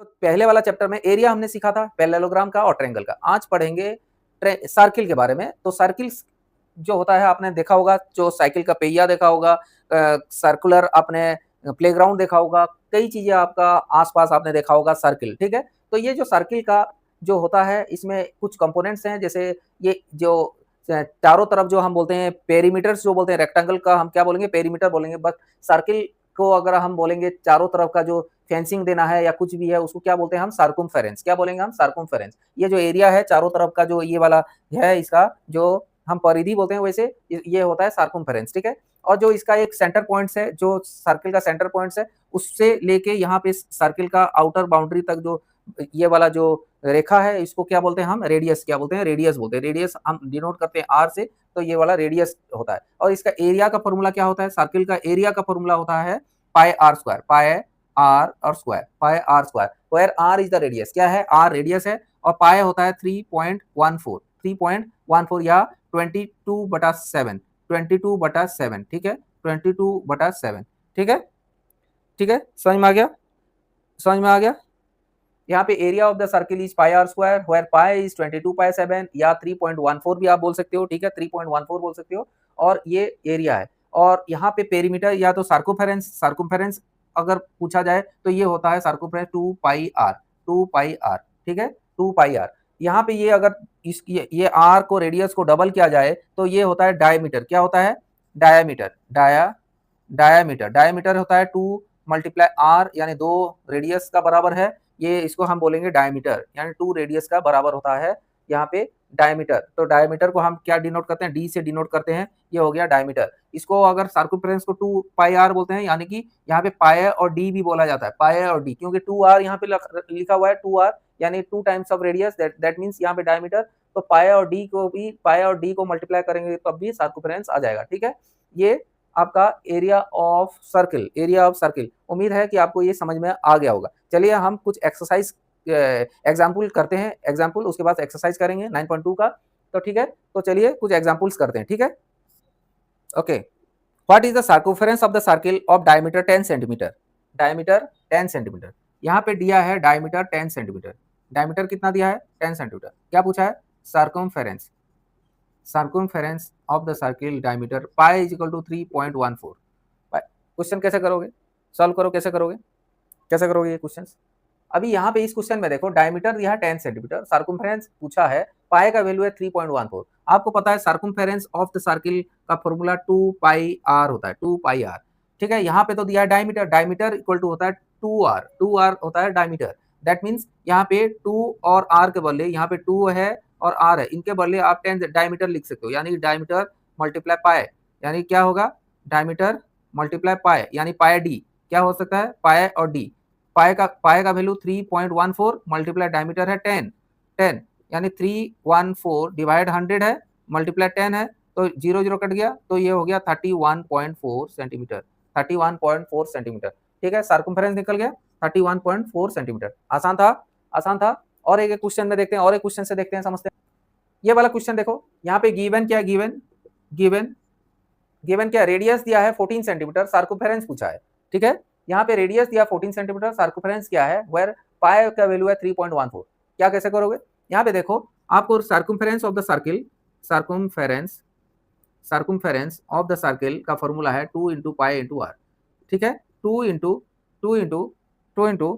तो पहले वाला चैप्टर में एरिया हमने सीखा था पैरेललोग्राम का और ट्रायंगल का। आज पढ़ेंगे सर्किल के बारे में। तो सर्किल जो होता है आपने देखा होगा, जो साइकिल का पहिया देखा होगा, सर्कुलर आपने प्लेग्राउंड देखा होगा, कई चीजें आपका आसपास आपने देखा होगा सर्किल, ठीक है। तो ये जो सर्किल का जो होता है इसमें कुछ कंपोनेंट्स हैं, जैसे ये जो चारों तरफ जो हम बोलते हैं पेरीमीटर्स, जो बोलते हैं रेक्टेंगल का हम क्या बोलेंगे, पेरीमीटर बोलेंगे। बस सर्किल को अगर हम बोलेंगे चारों तरफ का जो फेंसिंग देना है या कुछ भी है उसको क्या बोलते हैं हम, सर्कमफेरेंस। क्या बोलेंगे हम, सर्कमफेरेंस। ये जो एरिया है चारों तरफ का जो ये वाला है, इसका जो हम परिधि बोलते हैं, वैसे ये होता है सर्कमफेरेंस, ठीक है। और जो इसका एक सेंटर पॉइंट्स है, जो सर्किल का सेंटर पॉइंट्स है, उससे लेके यहाँ पे सर्किल का आउटर बाउंड्री तक जो ये वाला जो रेखा है, इसको क्या बोलते हैं हम, रेडियस। क्या बोलते हैं, रेडियस बोलते हैं। रेडियस हम डिनोट करते हैं आर से, तो ये वाला रेडियस होता है। और इसका एरिया का फॉर्मूला क्या होता है, सर्किल का एरिया का फॉर्मूला होता है pi r square. Pi r और square, pi r square, where r is the radius. क्या है, आर रेडियस है, और पाई होता है 3.14, 3.14 या 22/7, 22/7, ठीक है, 22/7, ठीक है, ठीक है। समझ में आ गया, समझ में आ गया। यहाँ पे area of the circle is pi r square, where pi is 22/7 या 3.14 भी आप बोल सकते हो, ठीक है, 3.14 बोल सकते हो। और ये एरिया है। और यहाँ पे पेरीमीटर या तो सर्कमफेरेंस, सर्कमफेरेंस अगर पूछा जाए तो ये होता है सर्कमफेरेंस 2πr, 2πr, ठीक है, 2πr। यहाँ पे ये अगर ये आर को, रेडियस को डबल किया जाए तो ये होता है डायमीटर। क्या होता है, डायमीटर, डायमीटर, डायमीटर होता है 2 मल्टीप्लाई आर, यानी 2 रेडियस का बराबर है। ये इसको हम बोलेंगे डायमीटर, यानी 2 रेडियस का बराबर होता है यहाँ पे डायमीटर। तो डायमीटर को हम क्या डिनोट करते हैं, डी से डिनोट करते हैं, ये हो गया डायमीटर। इसको अगर सर्कमफेरेंस को 2πr बोलते हैं, यानी कि यहाँ पे पाई और डी भी बोला जाता है, पाई और डी, क्योंकि 2r यहाँ पे लिखा हुआ है, 2r यानी 2 times of radius, that means यहाँ पे डायमीटर। तो पाई और डी को भी, पाई और डी को मल्टीप्लाई करेंगे तब भी सर्कमफेरेंस आ जाएगा, ठीक है। ये आपका area of circle, area of circle. उम्मीद है कि आपको ये समझ में आ गया होगा। चलिए हम कुछ एक्सरसाइज एग्जाम्पल करते हैं, एग्जाम्पल, उसके बाद एक्सरसाइज करेंगे 9.2 का। तो ठीक है, तो चलिए कुछ एग्जाम्पल्स करते हैं, ठीक है। Okay, what is the circumference of the circle of diameter 10 centimetre, diameter 10 centimetre. यहाँ पे दिया है डायमीटर 10 सेंटीमीटर, डायमीटर कितना दिया है, 10 सेंटीमीटर। क्या पूछा है, circumference, circumference of the circle diameter pi is equal to 3.14। Question कैसे करोगे, सॉल्व करो, कैसे करोगे, कैसे करोगे ये क्वेश्चन। अभी यहाँ पे इस क्वेश्चन में देखो, डायमीटर दिया है 10 सेंटीमीटर, सर्कमफेरेंस पूछा है, पाई का वैल्यू है 3.14। आपको पता है सर्कमफेरेंस ऑफ द सर्किल का फॉर्मूला 2πr होता है, 2πr, ठीक है। यहाँ पे तो दिया है डायमीटर, डायमीटर इक्वल टू होता है 2r, 2r होता है डायमीटर। दैट मीन्स यहाँ पे 2 और r के बदले यहाँ पे 2 है और r है, इनके बदले आप 10 डायमीटर लिख सकते हो, यानी डायमीटर मल्टीप्लाई पाई, यानी क्या होगा, डायमीटर मल्टीप्लाई पाई, यानी पाई डी। क्या हो सकता है, पाई और डी। पाई का वैल्यू 3.14 मल्टीप्लाई डायमीटर है 10, 10 यानी 314 डिवाइड 100 है, मल्टीप्लाई 10 है, तो 0 0 कट गया, तो ये हो गया 31.4 सेंटीमीटर, 31.4 सेंटीमीटर, ठीक है। सर्कमफेरेंस निकल गया 31.4 सेंटीमीटर। आसान था, आसान था। और एक क्वेश्चन में देखते हैं, और एक क्वेश्चन से देखते हैं, समझते हैं। ये वाला क्वेश्चन देखो, यहाँ पे गिवन क्या है, गिवन गिवन गिवन क्या, रेडियस दिया है 14 सेंटीमीटर, सर्कमफेरेंस पूछा है, ठीक है। यहाँ पे रेडियस दिया 14 सेंटीमीटर, सर्कमफेरेंस क्या है, वेयर पाई का वैल्यू है 3.14। क्या कैसे करोगे, यहाँ पे देखो, आपको circumference of the circle, circumference, circumference of the circle का फॉर्मूला है 2 इंटू पाई इंटू आर, ठीक है। 2 इंटू 2 इंटू 2 इंटू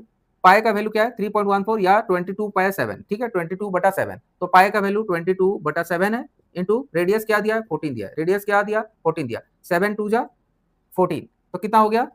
पाई का वैल्यू क्या है 3.14 या 22/7, ठीक है, 22/7। तो पाई का वैल्यू 22/7 है, इंटू रेडियस क्या दिया है, 14 दिया है, रेडियस क्या दिया, 14 दिया, 7 2 जा 14, तो कितना हो गया,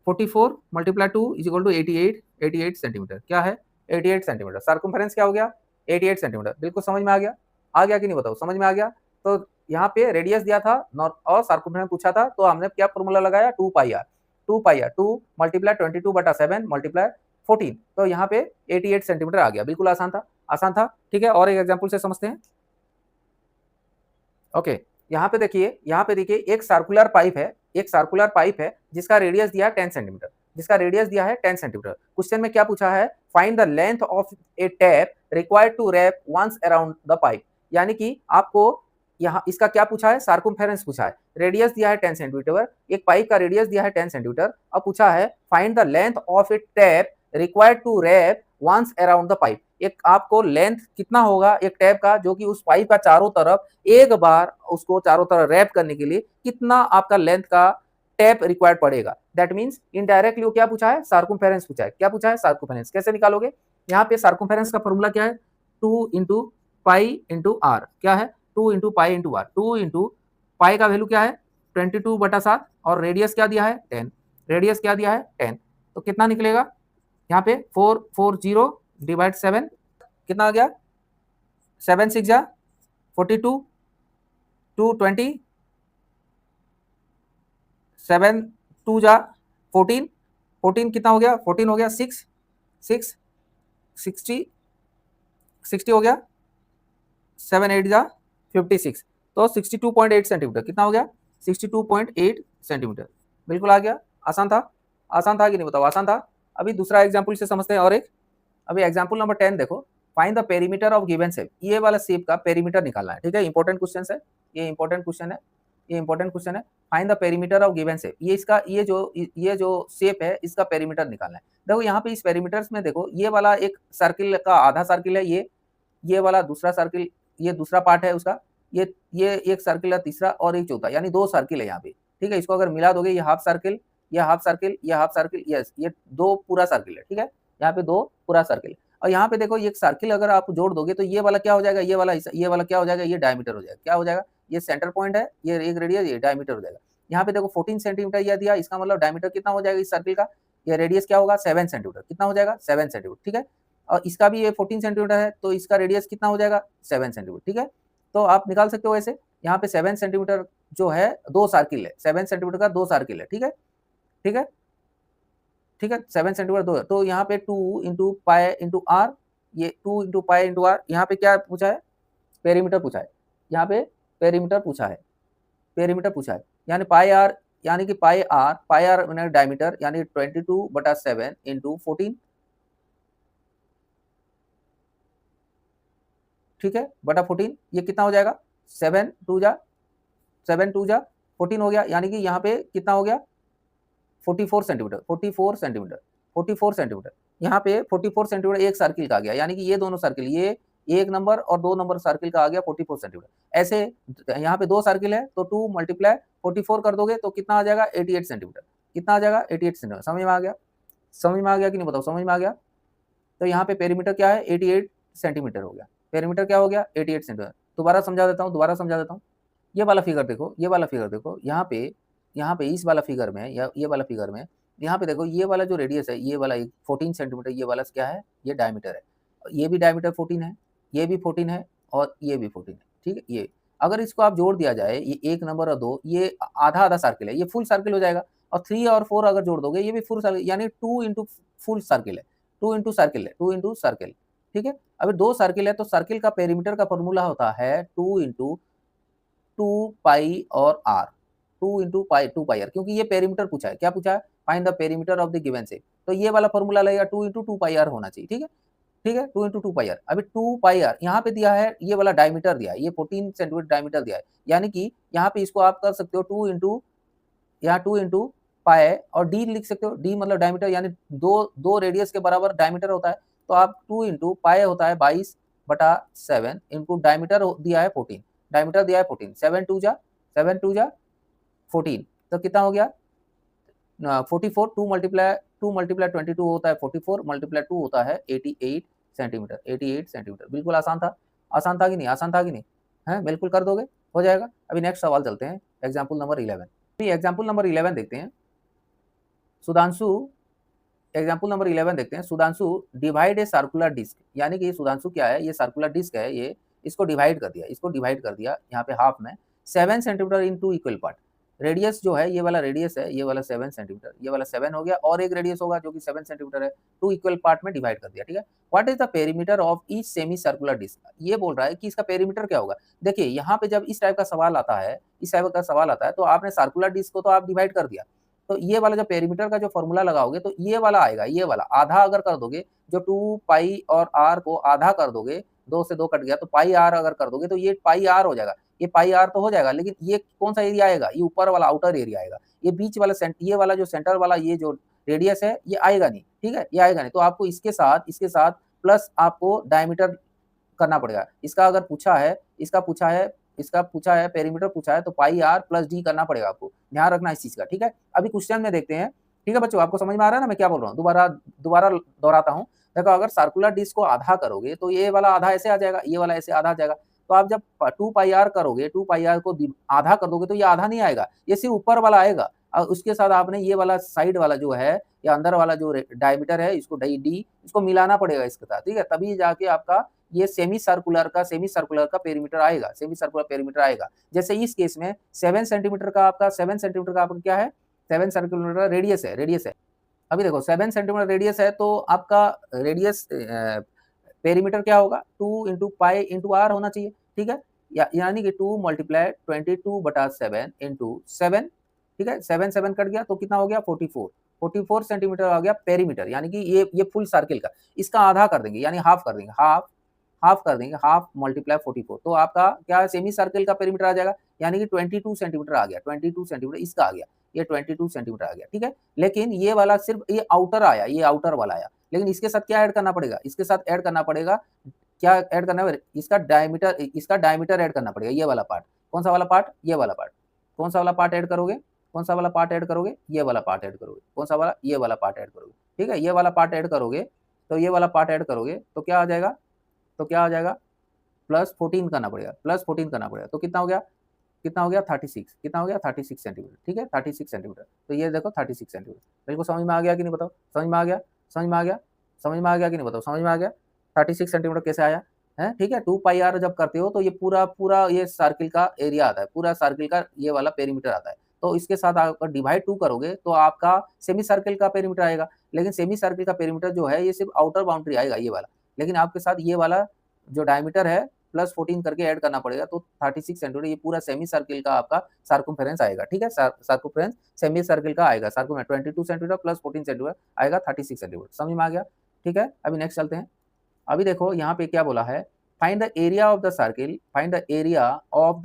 44 multiply 2 is equal to 88, 88 centimetre. क्या है, 88 सेंटीमीटर। सर्कमफेरेंस क्या हो गया, 88 सेंटीमीटर। बिल्कुल समझ में आ गया कि नहीं, बताओ, समझ में आ गया। तो यहाँ पे रेडियस दिया था और सर्कमफेरेंस पूछा था, तो हमने क्या फॉर्मूला लगाया, 2πr, 2πr, 2 मल्टीप्लाई 22/7 मल्टीप्लाई 14, तो यहाँ पे 88 सेंटीमीटर आ गया। बिल्कुल आसान था, आसान था, ठीक है। और एक एग्जाम्पल से समझते हैं। ओके, यहाँ पे देखिए, यहाँ पे देखिए, एक सर्कुलर पाइप है, एक सर्कुलर पाइप है जिसका रेडियस दिया है 10 सेंटीमीटर, जिसका रेडियस दिया है 10 सेंटीमीटर। क्वेश्चन में क्या पूछा है, find the length of a tape required to wrap once around the pipe, यानी कि आपको यहाँ इसका क्या पूछा है, सर्कमफेरेंस पूछा है, रेडियस दिया है 10 सेंटीमीटर, एक पाइप का रेडियस दिया है 10 सेंटीमीटर। अब पूछा है find the length of a tape required to wrap once around the pipe. एक आपको लेंथ कितना होगा एक टैप का, जो कि उस पाइप का चारों तरफ एक बार उसको चारों तरफ रैप करने के लिए कितना आपका लेंथ का टैप रिक्वायर्ड पड़ेगा। दैट मीन्स इनडायरेक्टली वो क्या पूछा है, सार्कुम्फेरेंस पूछा है। क्या पूछा है, सार्कुम्फेरेंस। कैसे निकालोगे, यहाँ पे सार्कुम्फेरेंस का फॉर्मूला क्या है, 2 इंटू पाई इंटू आर। क्या है, 2 into pi into r. 2 into pi का वैल्यू क्या है 22/7 और रेडियस क्या दिया है 10। रेडियस क्या दिया है 10, तो कितना निकलेगा यहाँ पे 440 डिवाइड 7 कितना आ गया 7 6 जा 42 220 7 2 जा 14 14 कितना हो गया 14 हो गया 6 6 60 60 हो गया 7 8 जा 56, तो 62.8 सेंटीमीटर कितना हो गया 62.8 सेंटीमीटर। बिल्कुल आ गया, आसान था। आसान था कि नहीं बताओ, आसान था। अभी दूसरा एग्जाम्पल से समझते हैं और एक। अभी एग्जाम्पल नंबर 10 देखो, find the perimeter of given shape. ये वाला शेप का पेरीमीटर निकालना है, ठीक है। इंपॉर्टेंट क्वेश्चन है ये, इंपॉर्टेंट क्वेश्चन है ये, इंपॉर्टेंट क्वेश्चन है। Find the perimeter of given shape, ये इसका ये जो शेप है इसका पेरीमीटर निकालना है। देखो यहाँ पे इस पेरीमीटर्स में देखो, ये वाला एक सर्किल का आधा सर्किल है, ये वाला दूसरा सर्किल, ये दूसरा पार्ट है उसका, ये एक सर्किल है तीसरा और एक चौथा, यानी 2 सर्किल है यहाँ पे, ठीक है। इसको अगर मिला दोगे, ये हाफ सर्किल, ये हाफ सर्किल, ये हाफ सर्किल, यस ये 2 पूरा सर्किल है, ठीक है। यहाँ पे 2 पूरा सर्किल। और यहाँ पे देखो, ये एक सर्किल अगर आप जोड़ दोगे तो ये वाला क्या हो जाएगा, ये वाला क्या हो जाएगा, ये डायमीटर हो जाएगा। क्या हो जाएगा, ये सेंटर पॉइंट है, ये एक रेडियस, ये डायमीटर हो जाएगा। यहाँ पे देखो 14 सेंटीमीटर यह दिया, इसका मतलब डायमीटर कितना हो जाएगा इस सर्किल का, ये रेडियस क्या होगा 7 सेंटीमीटर, कितना हो जाएगा 7 सेंटीमीटर, ठीक है। और इसका भी ये 14 सेंटीमीटर है, तो इसका रेडियस कितना हो जाएगा 7 सेंटीमीटर, ठीक है। तो आप निकाल सकते हो ऐसे, यहाँ पे 7 सेंटीमीटर जो है 2 सर्किल है, 7 सेंटीमीटर का 2 सर्किल है, ठीक है, ठीक है, ठीक है। 7 सेंटीमीटर 2 है, तो यहाँ पे 2 इंटू पाई इंटू आर, ये 2 इंटू पाई इंटू आर। यहाँ पे क्या पूछा है, पेरीमीटर पूछा है, यहाँ पे पेरीमीटर पूछा है, पेरीमीटर पूछा है, यानी पाई आर, यानी कि पाई आर मैंने डायमीटर, यानी 22/7 इंटू 14, ठीक है, बटा 14, ये कितना हो जाएगा 7 2 जा 14 हो गया, यानी कि यहाँ पे कितना हो गया 44 सेंटीमीटर, 44 सेंटीमीटर, 44 सेंटीमीटर। यहाँ पे 44 सेंटीमीटर एक सर्किल का आ गया, यानी कि ये दोनों सर्किल, ये 1 नंबर और 2 नंबर सर्किल का आ गया 44 सेंटीमीटर। ऐसे यहाँ पे 2 सर्किल है, तो 2 मल्टीप्लाई 44 कर दोगे तो कितना आ जाएगा 88 सेंटीमीटर। कितना आ जाएगा 88 सेंटीमीटर। समझ में आ गया, समझ में आ गया कि नहीं बताओ, समझ में आ गया। तो यहाँ पे पेरीमीटर क्या है 88 सेंटीमीटर हो गया, पेरीमीटर क्या हो गया 88 सेंटीमीटर। दोबारा समझा देता हूँ, दोबारा समझा देता हूँ। ये वाला फिगर देखो, ये वाला फिगर देखो, यहाँ पे इस वाला फिगर में, या ये वाला फिगर में, यहाँ पे देखो, ये वाला जो रेडियस है, ये वाला 14 सेंटीमीटर, ये वाला क्या है, ये डायमीटर है। ये भी डायमीटर 14 है, ये भी 14 है और ये भी 14 है, ठीक है। ये अगर इसको आप जोड़ दिया जाए, ये 1 नंबर और 2, ये आधा आधा सर्किल है, ये फुल सर्किल हो जाएगा। और 3 और 4 अगर जोड़ दोगे, ये भी फुल सर्किल, यानी 2 इंटू फुल सर्किल है, 2 इंटू सर्किल है, 2 इंटू सर्किल, ठीक है। अभी 2 सर्किल है, तो सर्किल का पेरीमीटर का फॉर्मूला होता है 2 इंटू 2 पाई और r, 2 into pi 2 pi r, क्योंकि ये पेरीमीटर पूछा है। क्या पूछा है, find the perimeter of the given shape, तो ये वाला फॉर्मूला लगेगा 2 इंटू 2 पाई आर होना चाहिए, ठीक है, ठीक है। 2 इंटू 2 पाई आर, अभी 2 पाई आर यहाँ पे दिया है, ये वाला डायमीटर दिया है, ये 14 सेंटीमीटर डायमीटर दिया है, यानी कि यहाँ पे इसको आप कर सकते हो 2 इंटू, यहाँ 2 इंटू पाई और डी लिख सकते हो, डी मतलब डायमीटर, यानी दो रेडियस के बराबर डायमीटर होता है। तो आप 2 इंटू पाई होता है 22/7 इंटू डायमीटर दिया है 14, डायमीटर दिया है 14, 7 2 जा 14, तो कितना हो गया 44, 2 मल्टीप्लाई 22 होता है 44, मल्टीप्लाई 2 होता है 88 सेंटीमीटर, 88 सेंटीमीटर। बिल्कुल आसान था, आसान था कि नहीं, आसान था कि नहीं है, बिल्कुल कर दोगे, हो जाएगा। अभी नेक्स्ट सवाल चलते हैं, एग्जाम्पल नंबर 11। एग्जाम्पल नंबर 11 देखते हैं। सुधांशु, एग्जाम्पल नंबर 11 देखते हैं। Sudhanshu divide a circular disc, यानी कि सुधांशु क्या है, ये सर्कुलर डिस्क है, ये इसको डिवाइड कर दिया, इसको डिवाइड कर दिया यहाँ पे हाफ में 7 सेंटीमीटर इन 2 इक्वल पार्ट। रेडियस जो है, ये वाला रेडियस है, ये वाला 7 सेंटीमीटर, ये वाला 7 हो गया, और एक रेडियस होगा जो कि 7 सेंटीमीटर है, 2 इक्वल पार्ट में डिवाइड कर दिया, ठीक है। What is the perimeter of each semi circular disc, ये बोल रहा है कि इसका पेरीमीटर क्या होगा। देखिए यहाँ पे जब इस टाइप का सवाल आता है, इस टाइप का सवाल आता है, तो आपने सर्कुलर डिस्क को तो आप डिवाइड कर दिया, तो ये वाला जो पेरीमीटर का जो फॉर्मूला लगाओगे, तो ये वाला आएगा, ये वाला आधा अगर कर दोगे, जो 2 पाई और आर को आधा कर दोगे, 2 से 2 कट गया, तो पाई आर अगर कर दोगे तो ये पाई आर हो जाएगा। ये पाई आर तो हो जाएगा, लेकिन ये कौन सा एरिया आएगा, ये ऊपर वाला आउटर एरिया आएगा। ये बीच वाला ये वाला जो सेंटर वाला, ये जो रेडियस है ये आएगा नहीं, ठीक है, ये आएगा नहीं। तो आपको इसके साथ प्लस आपको डायमीटर करना पड़ेगा। इसका पूछा है पेरीमीटर पूछा है तो पाई आर प्लस डी करना पड़ेगा आपको, ध्यान रखना इस चीज का, ठीक है। अभी क्वेश्चन में देखते हैं, ठीक है बच्चों, आपको समझ में आ रहा है ना मैं क्या बोल रहा हूँ? दोबारा दोहराता हूँ। देखो अगर सर्कुलर डिस्क को आधा करोगे तो ये वाला आधा ऐसे आ जाएगा, ये वाला ऐसे आधा आ जाएगा। तो आप जब 2 पाई आर करोगे, 2 पाई आर को आधा कर दोगे तो ये आधा नहीं आएगा, ये सिर्फ ऊपर वाला आएगा। और उसके साथ आपने ये वाला साइड वाला जो है या अंदर वाला जो डायमीटर है इसको डी इसको मिलाना पड़ेगा इसके साथ, ठीक है, तभी जाके आपका ये सेमी सर्कुलर का पेरीमीटर आएगा, सेमी सर्कुलर पेरीमीटर आएगा। जैसे इस केस में 7 सेंटीमीटर का आपका क्या है, 7 सेंटीमीटर रेडियस है। अभी देखो 7 सेंटीमीटर रेडियस है तो आपका रेडियस पेरीमीटर क्या होगा, 2 इंटू पाई इंटू आर होना चाहिए, ठीक है। यानी कि 2 मल्टीप्लाई 22/7 इंटू 7, ठीक है, 7 कट गया तो कितना हो गया 44 सेंटीमीटर आ गया पेरीमीटर, यानी कि ये फुल सर्किल का इसका आधा कर देंगे, यानी हाफ कर देंगे, हाफ कर देंगे, हाफ मल्टीप्लाई 44 तो आपका क्या सेमी सर्किल का पेरीमीटर आ जाएगा, यानी कि 22 सेंटीमीटर आ गया, 22 सेंटीमीटर इसका आ गया, ये 22 सेंटीमीटर आ गया, ठीक है। लेकिन ये वाला सिर्फ ये आउटर आया, ये आउटर वाला आया, लेकिन इसके साथ क्या ऐड करना पड़ेगा, इसके साथ ऐड करना पड़ेगा, क्या ऐड करना है, इसका डायमीटर ऐड करना पड़ेगा, ये वाला पार्ट। कौन सा वाला पार्ट, ये वाला पार्ट। कौन सा वाला पार्ट ऐड करोगे, कौन सा वाला पार्ट ऐड करोगे, ये वाला पार्ट ऐड करोगे। कौन सा वाला, ये वाला पार्ट ऐड करोगे, ठीक है। ये वाला पार्ट ऐड करोगे तो ये वाला पार्ट ऐड करोगे तो क्या आ जाएगा, प्लस 14 करना पड़ेगा, तो कितना हो गया 36, कितना हो गया 36 सेंटीमीटर, ठीक है, 36 सेंटीमीटर। तो ये देखो 36 सेंटीमीटर, बिल्कुल समझ में आ गया कि नहीं बताओ, समझ में आ गया कि नहीं बताओ, समझ में आ गया 36 सेंटीमीटर कैसे आया है, ठीक है। 2 पाई आर जब करते हो तो ये पूरा ये सर्किल का एरिया आता है, पूरा सर्किल का ये वाला पेरीमीटर आता है। तो इसके साथ आप डिवाइड 2 करोगे तो आपका सेमी सर्किल का पेरीमीटर आएगा, लेकिन सेमी सर्किल का पेरीमीटर जो है ये सिर्फ आउटर बाउंड्री आएगा ये वाला, लेकिन आपके साथ ये वाला जो डायमीटर है प्लस 14 करके ऐड करना पड़ेगा तो 36 सेंटीमीटर ये पूरा सेमी सर्किल का आपका सर्कमफेरेंस आएगा, ठीक है। सर्कमफेरेंस सेमी सर्किल का आएगा, सर्कम 22 सेंटीमीटर प्लस 14 सेंटीमीटर आएगा 36 सेंटीमीटर, समझ में आ गया, ठीक है। अभी नेक्स्ट चलते हैं। अभी देखो यहाँ पे क्या बोला है, find the area of the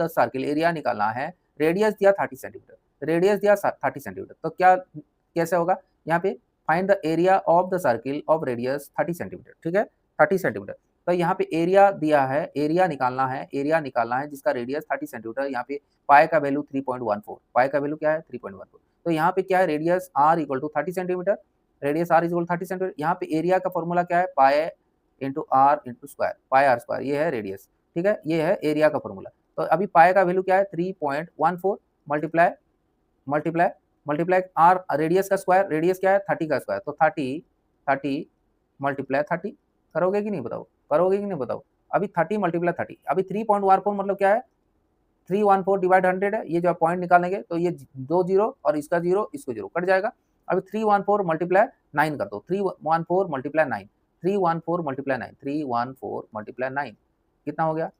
circle, area निकालना है, रेडियस दिया 30 सेंटीमीटर, तो क्या कैसे होगा, यहाँ पे find the area of the circle of radius 30 centimetre, ठीक है, 30 सेंटीमीटर। तो यहाँ पे एरिया दिया है, एरिया निकालना है जिसका रेडियस 30 सेंटीमीटर, यहाँ पे पाई का वैल्यू 3.14, पाई का वैल्यू क्या है 3.14। तो यहाँ पे क्या है, radius r equal to 30 centimetre, यहाँ पे एरिया का फॉर्मूला क्या है, pi into r into square, pi r square, ये है रेडियस, ठीक है, ये है एरिया का फॉर्मूला। तो अभी पाई का वैल्यू क्या है 3.14 मल्टीप्लाई आर रेडियस का स्क्वायर, रेडियस क्या है 30 का स्क्वायर, तो 30 मल्टीप्लाई 30 करोगे कि नहीं बताओ, अभी 30 मल्टीप्लाई 30, अभी 3.14 मतलब क्या है 314 डिवाइड 100 है, ये जो पॉइंट निकालेंगे तो ये 2 जीरो और इसका जीरो इसको जीरो कट जाएगा। अभी 314 मल्टीप्लाई 9 कर दो, 314 मल्टीप्लाई 9, 314 मल्टीप्लाई 9 कितना हो गया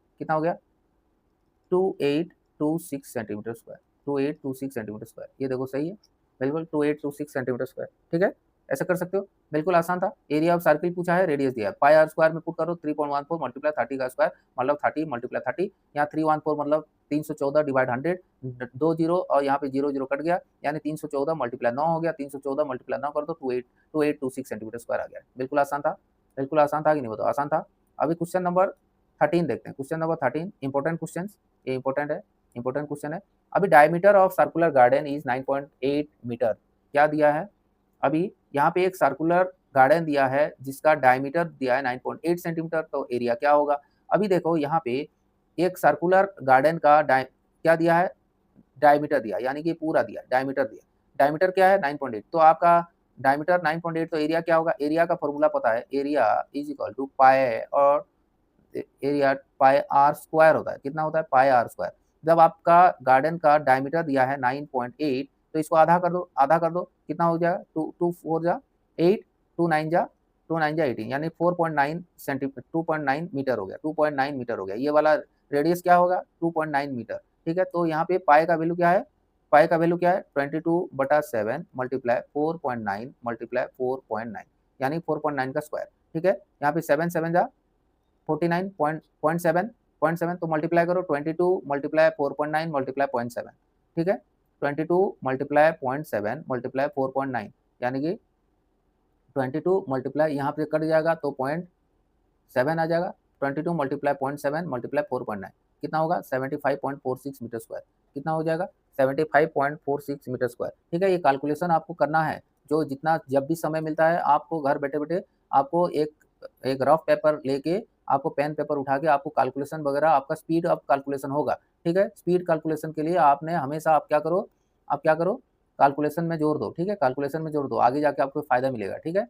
2826 सेंटीमीटर स्क्वायर, 2826 सेंटीमीटर स्क्वायर, ये देखो सही है बिल्कुल 2826 सेंटीमीटर स्क्वायर, ठीक है, ऐसा कर सकते हो, बिल्कुल आसान था। एरिया ऑफ सर्किल पूछा है, रेडियस दिया है, पाई आर स्क्वायर में पुट करो 3.14 मल्टीप्लाई 30 का स्क्वायर मतलब 30 मल्टीप्लाई 30, यहाँ 314 मतलब 314 डिवाइड 100, 2 जीरो और यहाँ पे जीरो जीरो कट गया, यानी 314 मल्टीप्लाई 9 हो गया, 314 मल्टीप्लाई 9 कर दो 2826 सेंटीमीटर स्क्वायर आ गया, बिल्कुल आसान था कि नहीं बताओ, आसान था। अभी क्वेश्चन नंबर 13 देखते हैं, क्वेश्चन नंबर 13 इंपॉर्टेंट क्वेश्चन, ये इंपॉर्टेंट क्वेश्चन है। अभी diameter of circular garden is 9.8 metre, क्या दिया है, अभी यहाँ पे एक सर्कुलर गार्डन दिया है जिसका डायमीटर दिया है 9.8 सेंटीमीटर, तो एरिया क्या होगा। अभी देखो यहाँ पे एक सर्कुलर गार्डन का क्या दिया है, डायमीटर दिया, यानी कि पूरा दिया, डायमीटर क्या है 9.8, तो आपका डायमीटर 9.8 तो एरिया क्या होगा, एरिया का फॉर्मूला पता है, एरिया इज इक्वल टू पाई और एरिया पाई आर स्क्वायर होता है, कितना होता है पाई आर स्क्वायर। जब आपका गार्डन का डायमीटर दिया है 9.8 तो इसको आधा कर दो कितना हो जाएगा 2 4 जा 8, 2 9 जा 18, यानी 4.9 सेंटीमीटर 2.9 मीटर हो गया, 2.9 मीटर हो गया, ये वाला रेडियस क्या होगा 2.9 मीटर, ठीक है। तो यहाँ पे पाई का वैल्यू क्या है, 22/7 मल्टीप्लाई 4.9 मल्टीप्लाई 4.9 यानी 4.9 का स्क्वायर, ठीक है। यहाँ पे 7 7 जा 49.7 तो मल्टीप्लाई करो 22 मल्टीप्लाई 4.9 मल्टीप्लाई 0.7, ठीक है, 22 मल्टीप्लाई 0.7 मल्टीप्लाई 4.9 यानी कि 22 मल्टीप्लाई यहाँ पे कट जाएगा तो 0.7 आ जाएगा। 22 मल्टीप्लाई 0.7 मल्टीप्लाई 4.9 कितना होगा 75.46 मीटर स्क्वायर। कितना हो जाएगा 75.46 मीटर स्क्वायर। ठीक है, ये कैलकुलेशन आपको करना है। जो जितना जब भी समय मिलता है आपको घर बैठे बैठे आपको एक रफ पेपर लेके आपको पेन पेपर उठा के आपको कैलकुलेशन वगैरह आपका स्पीड ऑफ कैलकुलेशन होगा। ठीक है, स्पीड कैलकुलेशन के लिए आपने हमेशा आप क्या करो कैलकुलेशन में जोड़ दो। ठीक है, कैलकुलेशन में जोड़ दो, आगे जाके आपको फायदा मिलेगा। ठीक है,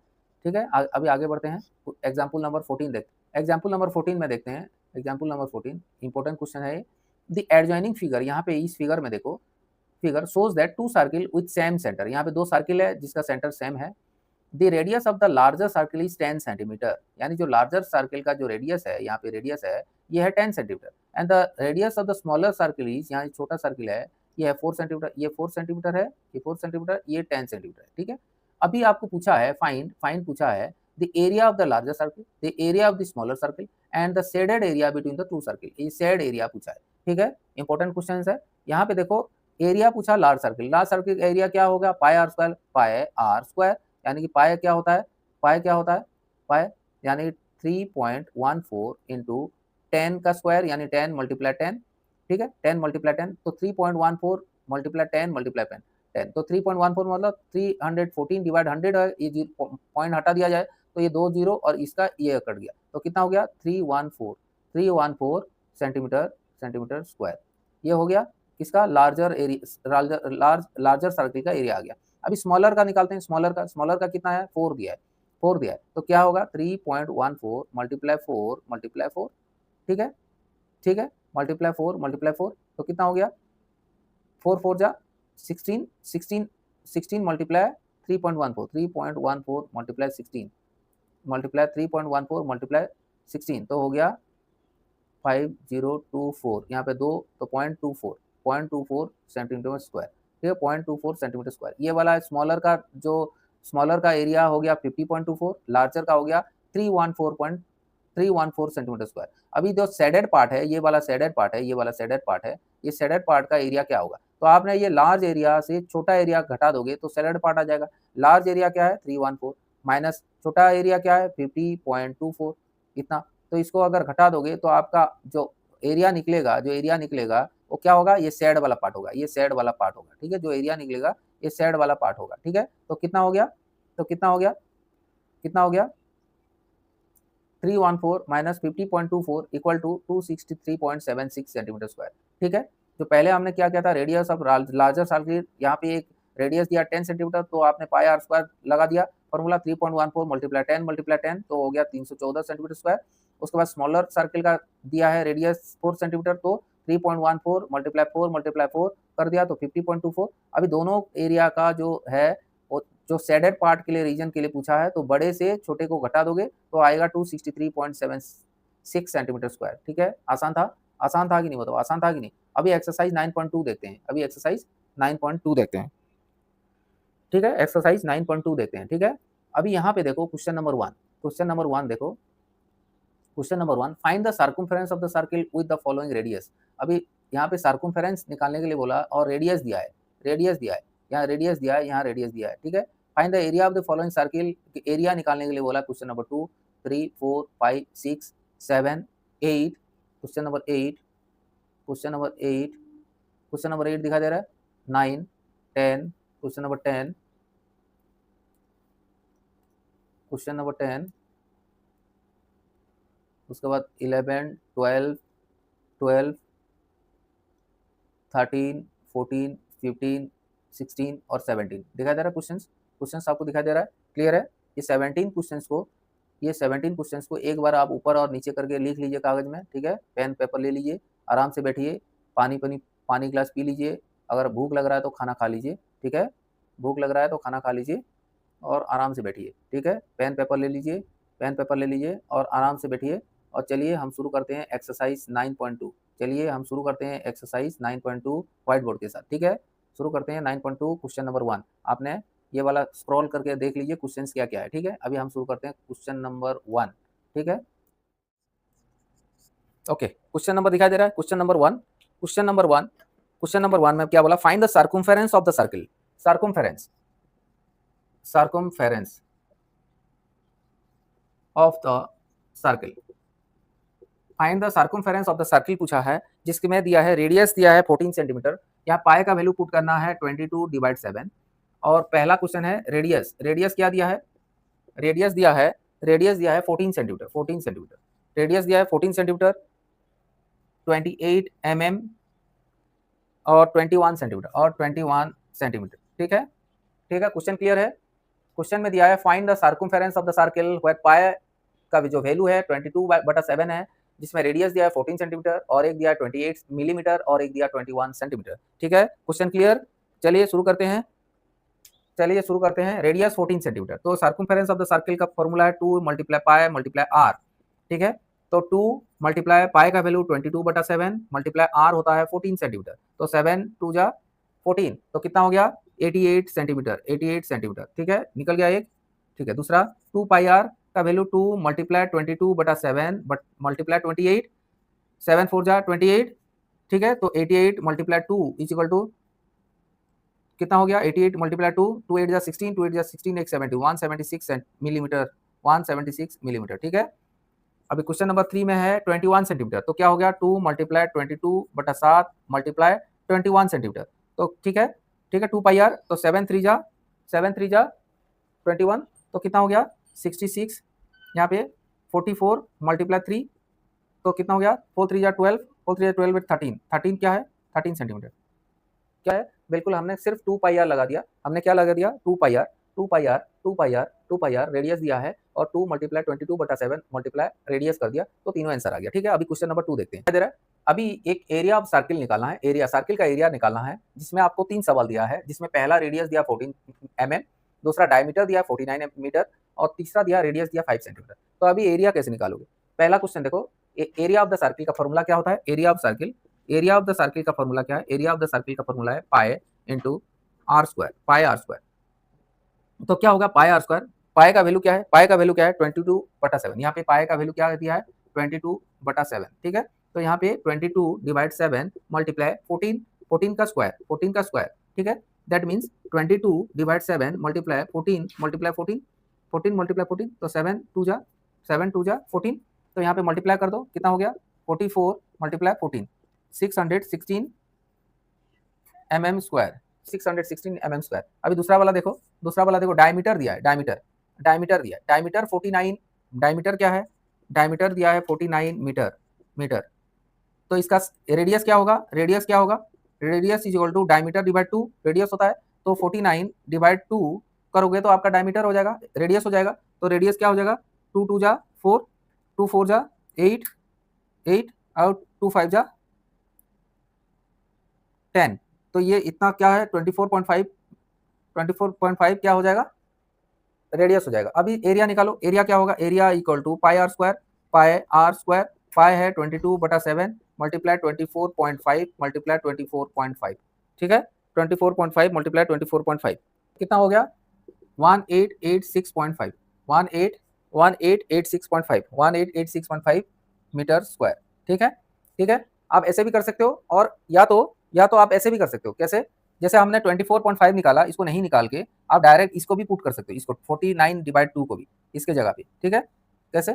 ठीक है, अभी आगे बढ़ते हैं। एग्जाम्पल नंबर 14 देखते एग्जाम्पल नंबर 14 में देखते हैं। एग्जाम्पल नंबर 14 इंपॉर्टेंट क्वेश्चन है। द एडजॉइनिंग फिगर, यहाँ पे इस फिगर में देखो, figure shows that two circle with same centre. यहाँ पे दो सर्किल है जिसका सेंटर सेम है। The radius of the larger circle is 10 centimetre. यानी जो लार्जर सर्किल का जो रेडियस है, यहाँ पे रेडियस है ये है 10 centimetre. And the radius of the smaller circle is, यहाँ छोटा सर्किल है ये है 4 सेंटीमीटर। ये 4 सेंटीमीटर है, ये 4 सेंटीमीटर, ये 10 सेंटीमीटर है। ठीक है, अभी आपको पूछा है फाइंड पूछा है the area of the larger circle, the area of the smaller circle and the shaded area between the two circle. ये शेड एरिया पूछा है। ठीक है, इंपॉर्टेंट क्वेश्चन है। यहाँ पे देखो एरिया पूछा लार्ज सर्किल एरिया क्या होगा पाई आर स्क्वायर। यानी कि पाई क्या होता है, पाई यानी 3.14 इंटू 10 का स्क्वायर यानी 10 मल्टीप्लाई 10। ठीक है, 10 मल्टीप्लाई 10 तो 3.14 मल्टीप्लाई 10 मल्टीप्लाई 10 तो 3.14 मतलब 314 डिवाइड 100 है। ये पॉइंट हटा दिया जाए तो ये 2 जीरो और इसका ये कट गया तो कितना हो गया 314 सेंटीमीटर स्क्वायर। ये हो गया किसका लार्जर सर्किल का एरिया आ गया। अभी स्मॉलर का निकालते हैं। स्मॉलर का कितना है 4 दिया है तो क्या होगा 3.14 मल्टीप्लाई 4। ठीक है, मल्टीप्लाई 4 तो कितना हो गया 4 4 जा 16 मल्टीप्लाई 3.14 मल्टीप्लाई 16 मल्टीप्लाई 3.14 मल्टीप्लाई 16 तो हो गया 5024। यहाँ पे 2 तो 0.24 सेंटीमीटर स्क्वायर। ठीक है, 0.24 सेंटीमीटर स्क्वायर। ये वाला स्मॉलर का एरिया हो गया 50.24, लार्जर का हो गया 314 सेंटीमीटर स्क्वायर। अभी जो शेडेड पार्ट है ये वाला शेडेड पार्ट है। ये शेडेड पार्ट का एरिया क्या होगा तो आपने ये लार्ज एरिया से छोटा एरिया घटा दोगे तो शेडेड पार्ट आ जाएगा। लार्ज एरिया क्या है 314 माइनस छोटा एरिया क्या है 50.24 इतना। तो इसको अगर घटा दोगे तो आपका जो एरिया निकलेगा वो क्या होगा ये शेड वाला पार्ट होगा। ठीक है, जो एरिया निकलेगा ये शेड वाला पार्ट होगा। ठीक है, तो कितना हो गया 314 minus 50.24 equal to 263.76 centimetre square. ठीक है, जो पहले हमने क्या किया था रेडियस ऑफ लार्जर सर्किल, यहाँ पे एक रेडियस दिया 10 सेंटीमीटर तो आपने पाई आर स्क्वायर लगा दिया। फॉर्मूला 3.14 मल्टीप्लाई 10 तो हो गया 314 सेंटीमीटर स्क्वायर। उसके बाद स्मॉलर सर्किल का दिया है रेडियस 4 सेंटीमीटर तो 3.14 मल्टीप्लाई 4 कर दिया तो 50.24। अभी दोनों एरिया का जो है जो शेडेड पार्ट के लिए रीजन के लिए पूछा है तो बड़े से छोटे को घटा दोगे तो आएगा 263.76 सेंटीमीटर स्क्वायर। ठीक है, आसान था कि नहीं बताओ, आसान था कि नहीं। अभी एक्सरसाइज 9.2 देखते हैं। ठीक है, एक्सरसाइज 9.2 देखते हैं। ठीक है, अभी यहाँ पे देखो क्वेश्चन नंबर 1 देखो। Question number 1 find the circumference of the circle with the following radius. अभी यहाँ पे सर्कमफेरेंस निकालने के लिए बोला और रेडियस दिया है, यहाँ रेडियस दिया है। ठीक है, find the area of the following circle, area निकालने के लिए बोला। Question number 2 3 4 5 6 7 8। क्वेश्चन नंबर 8 दिखा दे रहा है 9 10। क्वेश्चन नंबर 10 उसके बाद 11 12 13 14 15 16 और 17 दिखाई दे रहा है। क्वेश्चंस आपको दिखाई दे रहा है, क्लियर है। ये 17 क्वेश्चंस को एक बार आप ऊपर और नीचे करके लिख लीजिए कागज में। ठीक है, पेन पेपर ले लीजिए, आराम से बैठिए, पानी ग्लास पी लीजिए, अगर भूख लग रहा है तो खाना खा लीजिए। ठीक है, भूख लग रहा है तो खाना खा लीजिए और आराम से बैठिए। ठीक है, पेन पेपर ले लीजिए और आराम से बैठिए। और चलिए हम शुरू करते हैं एक्सरसाइज 9.2। व्हाइट बोर्ड के साथ। ठीक है, शुरू करते हैं 9.2 क्वेश्चन नंबर 1। आपने ये वाला स्क्रॉल करके देख लीजिए क्वेश्चंस क्या है। ठीक है, अभी हम शुरू करते हैं क्वेश्चन नंबर 1। ठीक है, ओके, क्वेश्चन नंबर दिखाई दे रहा है। क्वेश्चन नंबर 1 में क्या बोला, find the circumference of the circle. Circumference of the circle. Find the circumference of the circle पूछा है, जिसमें दिया है रेडियस दिया है 14 सेंटीमीटर। यहाँ पाए का वैल्यू पुट करना है 22/7। और पहला क्वेश्चन है रेडियस, रेडियस क्या दिया है, रेडियस दिया है 14 सेंटीमीटर, 14 सेंटीमीटर रेडियस दिया है 14 सेंटीमीटर, 28 mm और 21 सेंटीमीटर और 21 सेंटीमीटर। ठीक है, ठीक है, क्वेश्चन क्लियर है। क्वेश्चन में दिया है find the circumference of the circle where pi का जो वैल्यू है 22/7 है, जिसमें रेडियस दिया है 14 सेंटीमीटर और एक दिया है 28 मिलीमीटर और एक दिया 21 सेंटीमीटर। ठीक है, क्वेश्चन क्लियर। चलिए शुरू करते हैं, चलिए शुरू करते हैं। रेडियस 14 सेंटीमीटर, तो सर्कमफेरेंस ऑफ द सर्किल का फॉर्मूला है 2 मल्टीप्लाई पाई मल्टीप्लाई आर। ठीक है, तो 2 मल्टीप्लाई पाई का वैल्यू 22/7 मल्टीप्लाई आर होता है 14 सेंटीमीटर, तो 7 2 जा 14, तो कितना हो गया 88 सेंटीमीटर, 88 सेंटीमीटर। ठीक है, निकल गया एक। ठीक है, दूसरा 2 पाई आर का वैल्यू 2 मल्टीप्लाई 22/7 बट मल्टीप्लाई 28, 7 4 जा 28। ठीक है, तो 88 मल्टीप्लाई 2 इज इक्वल टू कितना हो गया 88 मल्टीप्लाई 2, 2 8 जा 16, 2 8 जा 16, 176 मिलीमीटर, 176 मिलीमीटर। ठीक है, अभी क्वेश्चन नंबर 3 में है 21 सेंटीमीटर, तो क्या हो गया 2 मल्टीप्लाई 22/7 मल्टीप्लाई 21 सेंटीमीटर। तो ठीक है, ठीक है 2 पाई आर, तो 7 3 जा 21, तो कितना हो गया 66। यहाँ पे 44 मल्टीप्लाई 3, तो कितना हो गया 4 3 जा 12, 4 3 जा 12 13 क्या है 13 सेंटीमीटर। क्या है, बिल्कुल हमने सिर्फ 2 पाई आर लगा दिया। हमने क्या लगा दिया 2 pi r, 2 pi r, 2 pi r, 2 pi r radius दिया है और 2 मल्टीप्लाई 22/7 मल्टीप्लाई रेडियस कर दिया, तो तीनों आंसर आ गया। ठीक है, अभी क्वेश्चन नंबर 2 देखते हैं। दे रहा है अभी एक एरिया ऑफ सर्किल निकालना है, एरिया सर्किल का एरिया निकालना है, जिसमें आपको 3 सवाल दिया है, जिसमें पहला रेडियस दिया 14 mm, दूसरा डायमीटर दिया 49 मीटर और तीसरा दिया रेडियस दिया 5 सेंटीमीटर। तो अभी एरिया कैसे निकालोगे। पहला क्वेश्चन देखो, एरिया ऑफ द सर्किल का फॉर्मूला क्या होता है, area of circle, area of the circle का फॉर्मूला क्या है, एरिया ऑफ द सर्किल का फॉर्मूला है pi into r square, pi r square. तो क्या होगा पाई आर स्क्वायर, पाई का वैल्यू क्या है, पाई का वैल्यू क्या है 22/7। यहाँ पे पाई का वैल्यू क्या दिया है 22/7। ठीक है, तो यहाँ पे 22/7 मल्टीप्लाई 14, 14 का स्क्वायर, 14 का स्क्वायर। ठीक है, that means 22/7 multiply 14 multiply 14, 14 multiply 14, तो 7 2 जा 14, तो यहाँ पे मल्टीप्लाई कर दो, कितना हो गया 44 multiply 14, 616 mm square, 616 mm square. अभी दूसरा वाला देखो, दूसरा वाला देखो डायमीटर दिया है, डायमीटर, डायमीटर दिया है, डायमीटर 49, डायमीटर क्या है, डायमीटर दिया है 49 मीटर, मीटर। तो इसका रेडियस क्या होगा, रेडियस क्या होगा, radius is equal to diameter divide 2, radius होता है, तो 49 डिवाइड 2 करोगे तो आपका डायमीटर हो जाएगा, रेडियस हो जाएगा। तो रेडियस क्या हो जाएगा 2 2 जा 4, 2 4 जा 8, 8 और 2 5 जा 10, तो ये इतना क्या है 24.5, 24.5 क्या हो जाएगा रेडियस हो जाएगा। अभी एरिया निकालो, एरिया क्या होगा, area equal to pi r square, pi r square, pi है 22/7 मल्टीप्लाई 24.5 मल्टीप्लाई 24.5। ठीक है, 24.5 मल्टीप्लाई 24.5 कितना हो गया 1886.5, 1886.5, 1886.5 मीटर स्क्वायर। ठीक है, ठीक है, आप ऐसे भी कर सकते हो और या तो आप ऐसे भी कर सकते हो, कैसे, जैसे हमने 24.5 निकाला, इसको नहीं निकाल के आप डायरेक्ट इसको भी पुट कर सकते हो, इसको 49/2 को भी इसके जगह पे। ठीक है, कैसे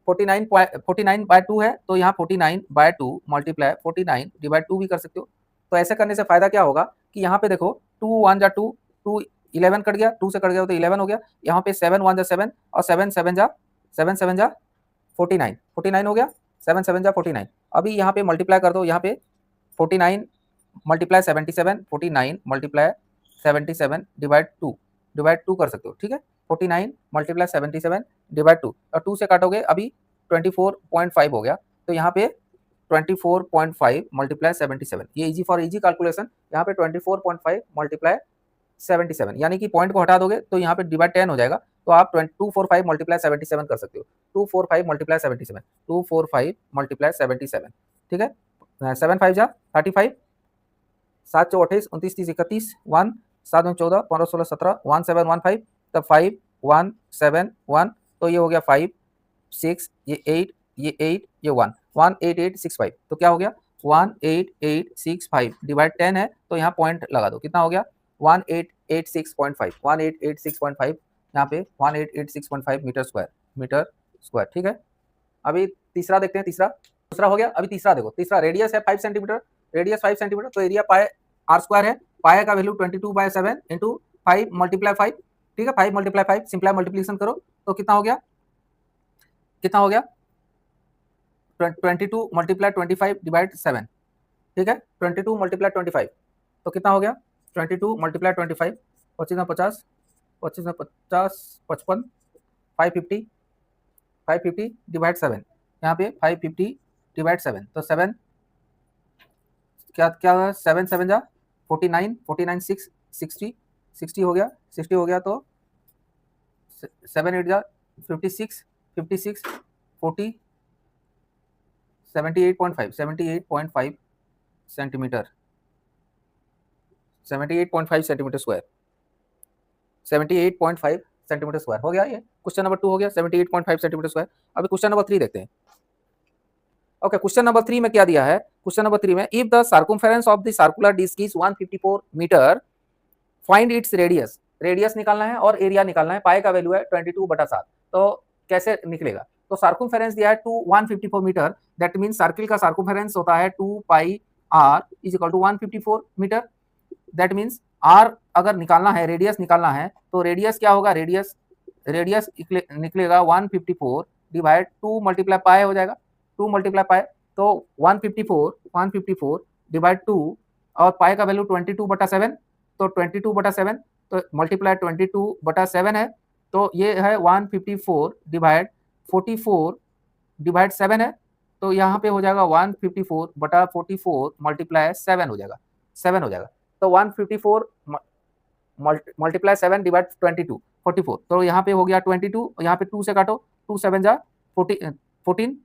49/2 है, तो यहाँ 49/2 मल्टीप्लाई 49/2 भी कर सकते हो। तो ऐसे करने से फायदा क्या होगा कि यहाँ पे देखो 2 1 जा 2, 2 11 कट गया, 2 से कट गया तो 11 हो गया, यहाँ पे 7 1 जा 7 और 7 7 जा 49, 49 हो गया, 7 7 जा 49। अभी यहाँ पे मल्टीप्लाई कर दो, यहाँ पे 49 मल्टीप्लाई 77, 49 मल्टीप्लाई 77 डिवाइड 2 कर सकते हो। ठीक है, 49 मल्टीप्लाई 77 डिवाइड 2 और 2 से काटोगे अभी 24.5 हो गया, तो यहाँ पे 24.5 मल्टीप्लाई 77, ये इजी फॉर इजी कैलकुलेशन, यहाँ पे 24.5 मल्टीप्लाई 77 यानी कि पॉइंट को हटा दोगे तो यहाँ पे डिवाइड 10 हो जाएगा, तो आप 245 मल्टीप्लाई 77 कर सकते हो, 245 मल्टीप्लाई 77, 245 मल्टीप्लाई 77। ठीक है, 7 5 जा 35, 7 चौ 28, 29 30 31, 1 7 9 14, 15 16 17, 1 7 1 5, तब 5 1 7 1, तो ये हो गया 5 6, ये 8, ये 8, ये 1 18865, तो क्या हो गया 18865 डिवाइड 10 है, तो यहाँ पॉइंट लगा दो, कितना हो गया 1886.5, 1886.5, यहाँ पे 1886.5 मीटर स्क्वायर। Metre square. ठीक है, अभी तीसरा देखते हैं। दूसरा हो गया, अभी तीसरा देखो। तीसरा रेडियस है 5 सेंटीमीटर, रेडियस 5 सेंटीमीटर, तो एरिया पाए आर स्क्वायर है। पाए का वैल्यू 22/7 इंटू 5 मल्टीप्लाई 5। ठीक है, 5 मल्टीप्लाई 5, सिंपलाई मल्टीप्लीकेशन करो तो कितना हो गया, 22 मल्टीप्लाई 25 डिवाइड 7। ठीक है, 22 मल्टीप्लाई 25 तो कितना हो गया, 22 मल्टीप्लाई 25, 25 में 50, 25 में 50, 55, 550, 550 डिवाइड 7, यहाँ पे 550 डिवाइड 7, तो 7 क्या क्या 7 7 जा 49, 49 6 60, 60 हो गया, 60 हो गया, तो 7 8 जा 56, 56 40, 78.5, 78.5 centimetre, 78.5 centimetre square, 78.5 centimetre square हो गया। ये क्वेश्चन नंबर 2 हो गया, 78.5 सेंटीमीटर स्क्वायर। अभी क्वेश्चन नंबर 3 देखते हैं। ओके, क्वेश्चन नंबर 3 में क्या दिया है, क्वेश्चन नंबर 3 में if the circumference of the circular disc is 154 metre, find its radius. Radius निकालना है और एरिया निकालना है। पाई का वैल्यू है 22/7, तो कैसे निकलेगा, तो सर्कमफेरेंस दिया है 154 मीटर, दैट मीन सर्किल का सर्कमफेरेंस होता है 2 pi r is equal to 154 metre. That means r अगर निकालना है, रेडियस निकालना है, तो रेडियस क्या होगा, रेडियस निकलेगा 154 डिवाइड 2 मल्टीप्लाई पाई हो जाएगा, 2 मल्टीप्लाई पाई, तो 154 डिवाइड 2 और पाई का वैल्यू 22/7, तो 22/7 तो मल्टीप्लाई 22/7 है, तो ये है 154 डिवाइड 44 डिवाइड 7 है, तो यहाँ पे हो जाएगा 154/44 मल्टीप्लाई 7 हो जाएगा, 7 हो जाएगा, तो 154 मल्टीप्लाई 7 डिवाइड 22 44, तो यहाँ पे हो गया 22, यहाँ पे 2 से काटो, 2 7 जा 14,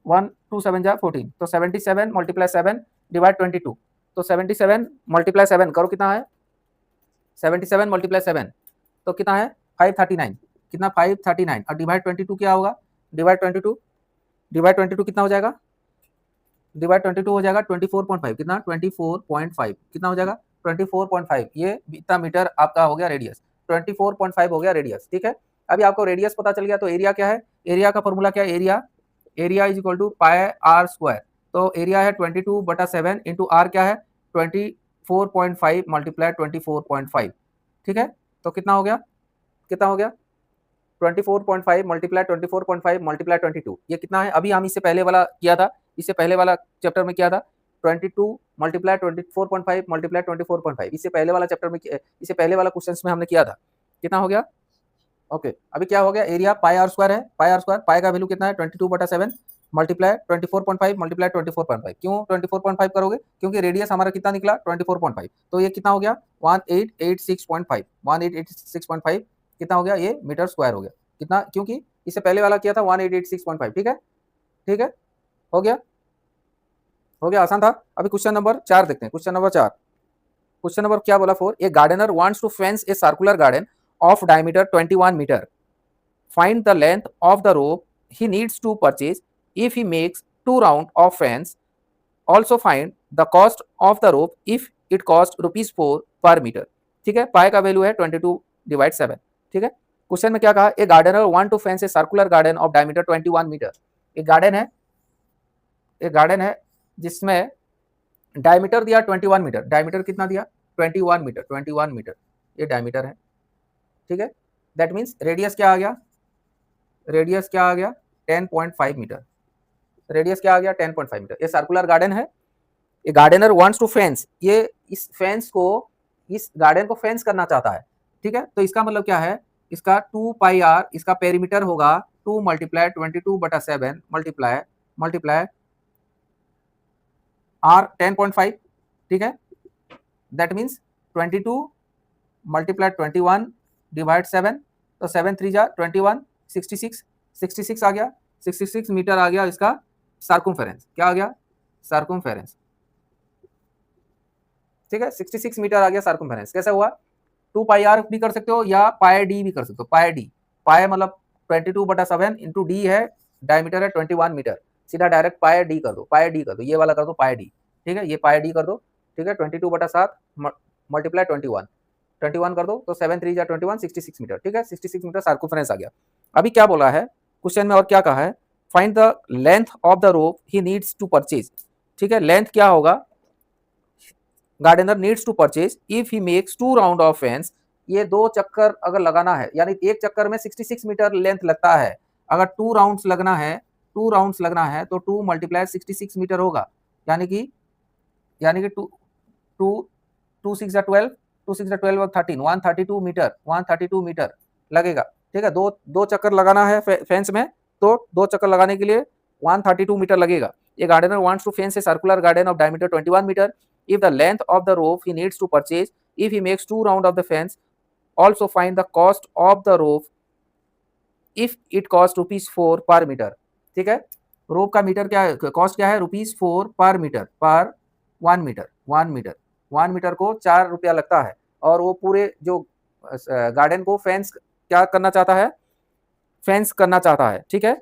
1 2 7 जा 14, तो 77 मल्टीप्लाई 7 डिवाइड 22, तो 77 मल्टीप्लाई 7 करो कितना है, 77 मल्टीप्लाई 7 तो कितना है 539, कितना 539, और डिवाइड 22 क्या होगा, डिवाइड 22 कितना हो जाएगा, डिवाइड 22 हो जाएगा 24.5, कितना 24.5, कितना हो जाएगा 24.5, ये इतना मीटर आपका हो गया रेडियस, 24.5 हो गया रेडियस। ठीक है, अभी आपको रेडियस पता चल गया, तो एरिया क्या है, एरिया का फॉर्मूला क्या है, area is equal to pi r square, तो एरिया है 22/7 इंटू आर क्या है 24.5 मल्टीप्लाई 24.5। ठीक है, तो कितना हो गया 24.5 मल्टीप्लाई 24.5 मल्टीप्लाई 22, ये कितना है, अभी हम इससे पहले वाला किया था, इससे पहले वाला चैप्टर में किया था 22 मल्टीप्लाई 24.5 मल्टीप्लाई 24.5, इससे पहले वाला चैप्टर में, इससे पहले वाला क्वेश्चंस में हमने किया था, कितना हो गया। ओके, अभी क्या हो गया, एरिया पाई आर स्क्वायर है, पाई का वैल्यू कितना है 22/7 मल्टीप्लाई 24.5 मल्टीप्लाई 24.5, क्यों 24.5 करोगे, क्योंकि रेडियस हमारा कितना निकला 24.5, तो ये कितना हो गया 1886.5 कितना हो गया, ये मीटर स्क्वायर हो गया, कितना, क्योंकि इससे पहले वाला किया था 1886.5। ठीक है, हो गया, आसान था। अभी क्वेश्चन नंबर 4 देखते हैं। क्वेश्चन नंबर क्या बोला, 4, a gardener wants to fence a circular garden of diameter 21 meter. Find the length of the rope he needs to purchase if he makes 2 rounds of fence. Also find the cost of the rope if it costs ₹4 per meter. ठीक है, पाई का value है 22/7। ठीक है, question में क्या कहा, a gardener want to fence a circular garden of diameter 21 metre. एक गार्डन है जिसमें डायमीटर दिया 21 मीटर, डायमीटर कितना दिया 21 मीटर, ये डायमीटर है। ठीक है, दैट मीन्स रेडियस क्या आ गया 10.5 मीटर, रेडियस क्या आ गया 10.5 मीटर। ये सर्कुलर गार्डन है, ये गार्डनर वांट्स टू फेंस, ये इस गार्डन को फेंस करना चाहता है। ठीक है, तो इसका मतलब क्या है, इसका 2 पाई आर, इसका पेरीमीटर होगा 2 मल्टीप्लाई 22/7 मल्टीप्लाई आर 10.5। ठीक है, दैट मीन्स 22 मल्टीप्लाई 21 डिवाइड 7, तो 7 3 जा 21, 66 आ गया, 66 मीटर आ गया इसका सर्कमफेरेंस, क्या आ गया सर्कमफेरेंस। ठीक है, 66 मीटर आ गया सर्कमफेरेंस। कैसे हुआ, 2 पाई आर भी कर सकते हो या पाई डी भी कर सकते हो, पाई मतलब 22/7 इंटू डी है, डायमीटर है 21 मीटर, सीधा डायरेक्ट पाई डी कर दो, ये वाला कर दो पाई डी। ठीक है, ये पाई डी कर दो। ठीक है, 22/7 मल्टीप्लाई 21 कर दो, तो 7 3 जा 21, 66 मीटर। ठीक है, 66 मीटर सर्कमफेरेंस आ गया। अभी क्या बोला है क्वेश्चन में और क्या कहा है, find the length of the rope he needs to purchase. ठीक है, लेंथ क्या होगा, gardener needs to purchase if he makes 2 round of fence. ये 2 चक्कर अगर लगाना है, यानी एक चक्कर में 66 मीटर लेंथ लगता है, अगर 2 राउंड्स लगना है, 2 राउंड्स लगना है तो 2 मल्टीप्लाई 66 मीटर होगा, यानी कि 2 2 2 6 12, 2 6 12 और 13, 132 मीटर, 132 मीटर लगेगा। ठीक है, दो चक्कर लगाना है फेंस में, तो 2 चक्कर लगाने के लिए 132 मीटर लगेगा। A gardener wants to fence a circular garden of diameter 21 meter. If the length of the rope he needs to purchase, if he makes 2 round of the fence, also find the cost of the rope if it costs ₹4 per meter. ठीक है, रोप का metre क्या है, cost क्या है, ₹4 पर metre, पर 1 metre, 1 metre, 1 metre को 4 रुपया लगता है। और वो पूरे जो गार्डन को फेंस क्या करना चाहता है, फेंस करना चाहता है। ठीक है,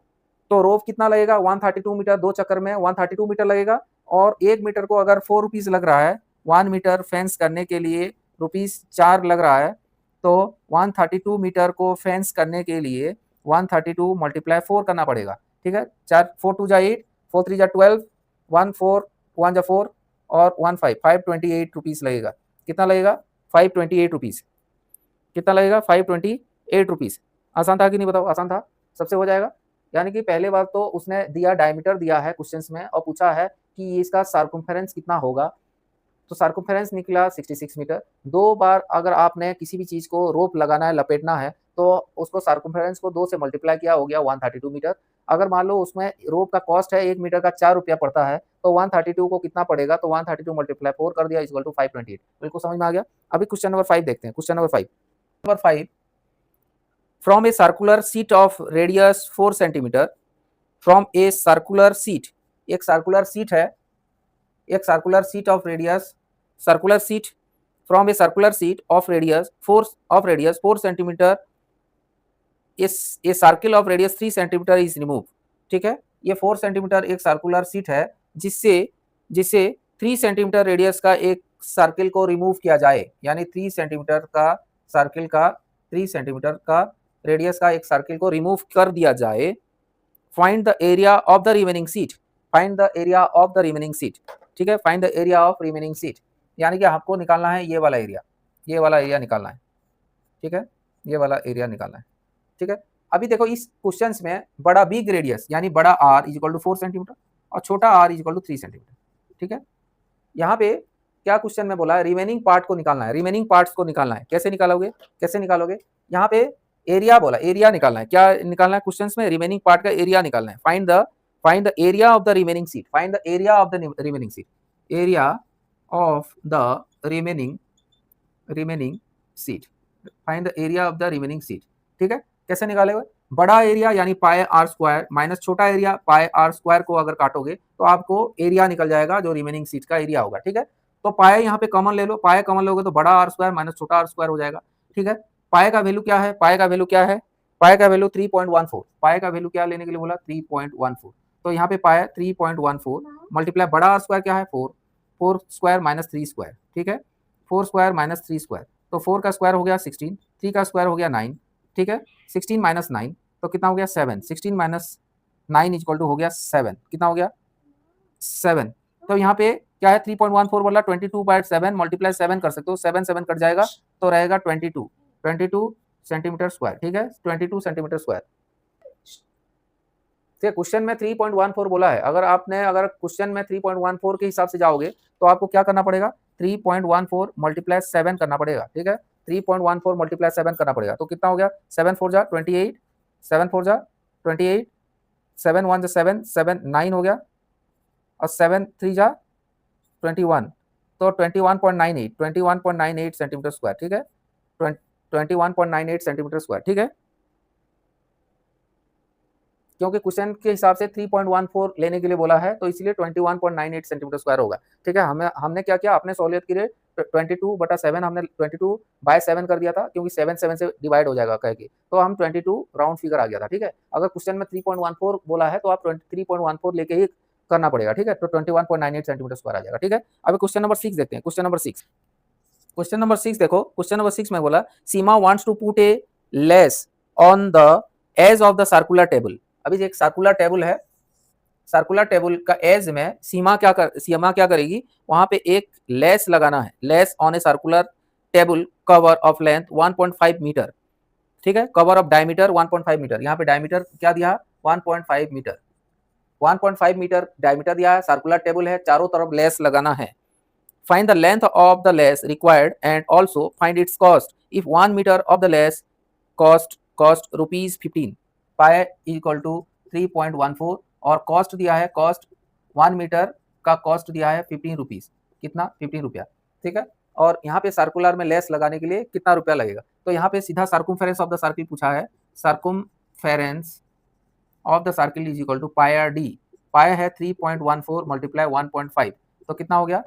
तो रोप कितना लगेगा, 132 मीटर, 2 चक्कर में 132 मीटर लगेगा। और 1 मीटर को अगर ₹4 लग रहा है, 1 मीटर फेंस करने के लिए ₹4 लग रहा है, तो 132 मीटर को फेंस करने के लिए 132 मल्टीप्लाई 4 करना पड़ेगा। ठीक है, 4 2 जा 8, 4 3 जा 12, 1 4 1 जा 4 और 1 5, ₹528 लगेगा। कितना लगेगा, ₹528। कितना लगेगा, ₹528। आसान था कि नहीं, बताओ, आसान था, सबसे हो जाएगा। यानी कि पहले बार तो उसने दिया, डायमीटर दिया है क्वेश्चंस में और पूछा है कि इसका सर्कमफेरेंस कितना होगा, तो सर्कमफेरेंस निकला 66 मीटर। 2 बार अगर आपने किसी भी चीज को रोप लगाना है, लपेटना है, तो उसको सर्कमफेरेंस को 2 से मल्टीप्लाई किया, हो गया 132 मीटर। अगर मान लो उसमें रोप का कॉस्ट है 1 मीटर का ₹4 पड़ता है, तो 132 को कितना पड़ेगा, तो 132 मल्टीप्लाई 4 कर दिया इक्वल टू 528। बिल्कुल समझ में आ गया। अभी क्वेश्चन नंबर 5 देखते हैं। Question number 5, from a circular sheet of radius 4 centimeter, from a circular sheet, एक circular sheet है, एक circular sheet of radius, circular sheet, from a circular sheet of radius 4 centimeter, a circle of radius 3 centimeter is removed। ठीक है, ये 4 centimetre एक circular sheet है, जिससे 3 centimetre radius का एक सर्किल को रिमूव किया जाए, यानी 3 सेंटीमीटर का सर्किल का, 3 सेंटीमीटर का रेडियस का एक सर्किल को रिमूव कर दिया जाए। Find the area of the remaining seat, find the area of the remaining seat. ठीक है, find the area of remaining seat, यानी कि आपको निकालना है ये वाला एरिया, ये वाला एरिया निकालना है। ठीक है, ये वाला एरिया निकालना है। ठीक है, अभी देखो इस क्वेश्चंस में बड़ा बिग रेडियस यानी बड़ा r is equal to 4 centimetre और छोटा r is equal to 3 centimetre. ठीक है, यहाँ पे क्या क्वेश्चन में बोला है, रिमेनिंग पार्ट को निकालना है, रिमेनिंग पार्ट्स को निकालना है। कैसे निकालोगे, कैसे निकालोगे, यहाँ पे एरिया बोला, एरिया निकालना है। क्या निकालना है क्वेश्चंस में, रिमेनिंग पार्ट का एरिया निकालना है। Find the area of the remaining seat, find the area of the remaining seat, area of the remaining seat, find the area of the remaining seat. ठीक है, कैसे निकाले हुए, बड़ा एरिया यानी पाई आर स्क्वायर माइनस छोटा एरिया पाई आर स्क्वायर को अगर काटोगे तो आपको एरिया निकल जाएगा जो रिमेनिंग सीट का एरिया होगा। ठीक है, तो पाई यहाँ पे कॉमन ले लो, पाई कॉमन लोगे तो बड़ा आर स्क्वायर माइनस छोटा आर स्क्वायर हो जाएगा। ठीक है, पाई का वैल्यू क्या है, पाई का वैल्यू क्या है, पाई का वैल्यू 3.14, पाई का वैल्यू क्या लेने के लिए बोला, 3.14। तो यहाँ पे पाई 3.14 मल्टीप्लाई बड़ा आर स्क्वायर क्या है 4 स्क्वायर माइनस 3 स्क्वायर। ठीक है, 4 स्क्वायर माइनस 3 स्क्वायर, तो 4 का स्क्वायर हो गया 16, 3 का स्क्वायर हो गया 9। ठीक है, 16 माइनस 9 तो कितना हो गया 7, 16 माइनस 9 इक्वल टू हो गया 7, कितना हो गया 7। तो यहाँ पे क्या है 3.14 बोला, 22/7 मल्टीप्लाई 7 कर सकते हो, 7 7 कट जाएगा तो रहेगा 22 सेंटीमीटर स्क्वायर। ठीक है, 22 सेंटीमीटर स्क्वायर। क्वेश्चन में 3.14 बोला है, अगर क्वेश्चन में 3.14 के हिसाब से जाओगे तो आपको क्या करना पड़ेगा, 3.14 मल्टीप्लाई 7 करना पड़ेगा। ठीक है, 3.14 मल्टीप्लाई 7 करना पड़ेगा, तो कितना हो गया 7 4 जा 28, 7 4 जा 28, 7 1 जा 7, 7 9 हो गया और 7 3 जा 21, तो 21.98 सेंटीमीटर स्क्वायर। ठीक है, 21.98 सेंटीमीटर स्क्वायर। ठीक है, क्योंकि क्वेश्चन के हिसाब से 3.14 लेने के लिए बोला है तो इसलिए 21.98 सेंटीमीटर स्क्वायर होगा। ठीक है, हमने क्या किया, अपने सहूलियत के लिए 22/7 हमने 22/7 कर दिया था, क्योंकि 7 7 से डिवाइड हो जाएगा कह के, तो हम 22 राउंड फिगर आ गया था। ठीक है, अगर क्वेश्चन में 3.14 बोला है तो आप 3.14 लेके ही करना पड़ेगा। ठीक है, तो 21.98 सेंटीमीटर स्क्वायर आ जाएगा। ठीक है, अभी क्वेश्चन नंबर 6 देखते हैं। क्वेश्चन नंबर 6 देखो, क्वेश्चन नंबर 6 में बोला Seema wants to put a lace on the edge of the circular table. अभी एक सर्कुलर टेबल है, सर्कुलर टेबल का एज में सीमा क्या करेगी, वहां पे एक लेस लगाना है, lace on a circular table cover of length 1.5 metre, ठीक है, कवर ऑफ डायमीटर 1.5 मीटर, यहाँ पे डायमीटर क्या दिया 1.5 मीटर, 1.5 मीटर डायमीटर दिया है, सर्कुलर टेबल है, चारों तरफ लेस लगाना है। Find the length of the lace required and also find its cost if 1 metre of the lace cost ₹15, pi equal to 3.14 और कॉस्ट दिया है, कॉस्ट 1 मीटर का कॉस्ट दिया है 15 रुपीज, कितना 15 रुपया, ठीक है। और यहाँ पे सर्कुलर में लेस लगाने के लिए कितना रुपया लगेगा, तो यहाँ पे सीधा सर्कुम्फेरेंस ऑफ द सर्किल पूछा है, circumference of the circle is equal to pi r d, pi है 3.14 मल्टीप्लाई 1.5, तो कितना हो गया,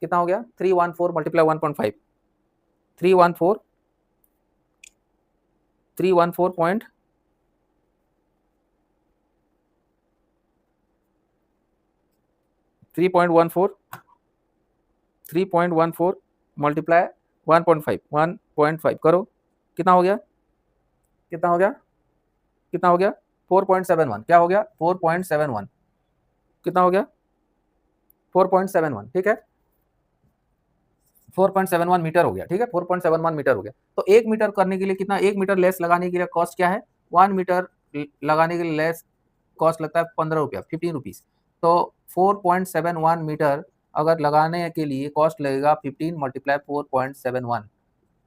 कितना हो गया 314 मल्टीप्लाई 1.5, 314 314 3.14 मल्टीप्लाई 1.5 करो, कितना हो गया, कितना हो गया, कितना हो गया 4.71, क्या हो गया 4.71, कितना हो गया 4.71, ठीक है 4.71 मीटर हो गया, ठीक है 4.71 मीटर हो गया। तो 1 मीटर करने के लिए कितना, 1 मीटर लेस लगाने के लिए कॉस्ट क्या है, 1 मीटर लगाने के लिए लेस कॉस्ट लगता है 15 रुपया, 15 रुपीज। तो 4.71 मीटर अगर लगाने के लिए कॉस्ट लगेगा 15 मल्टीप्लाई 4.71,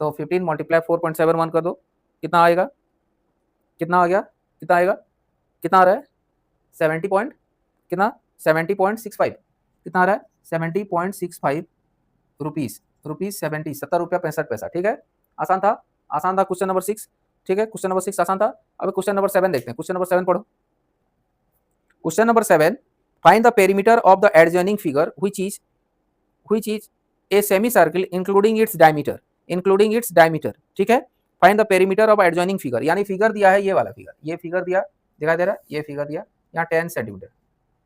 तो 15 मल्टीप्लाई 4.71 कर दो, कितना आएगा, कितना आ गया, कितना आएगा, कितना आ रहा है 70 पॉइंट, कितना 70.65, कितना आ रहा है 70.65 रुपीज, रुपीज 70, 70 रुपया 65 पैसा, ठीक है। आसान था, आसान था क्वेश्चन नंबर 6, ठीक है, क्वेश्चन नंबर 6 आसान था। अब क्वेश्चन नंबर 7 देखते हैं, क्वेश्चन नंबर 7 पढ़ो। Question number 7, find the perimeter of the adjoining figure which is a semi circle including its diameter, including its diameter, ठीक है। Find the perimeter of adjoining figure, यानी figure दिया है ये वाला फिगर, ये फिगर दिया दिखाई दे रहा है, ये फिगर दिया यहाँ 10 सेंटीमीटर,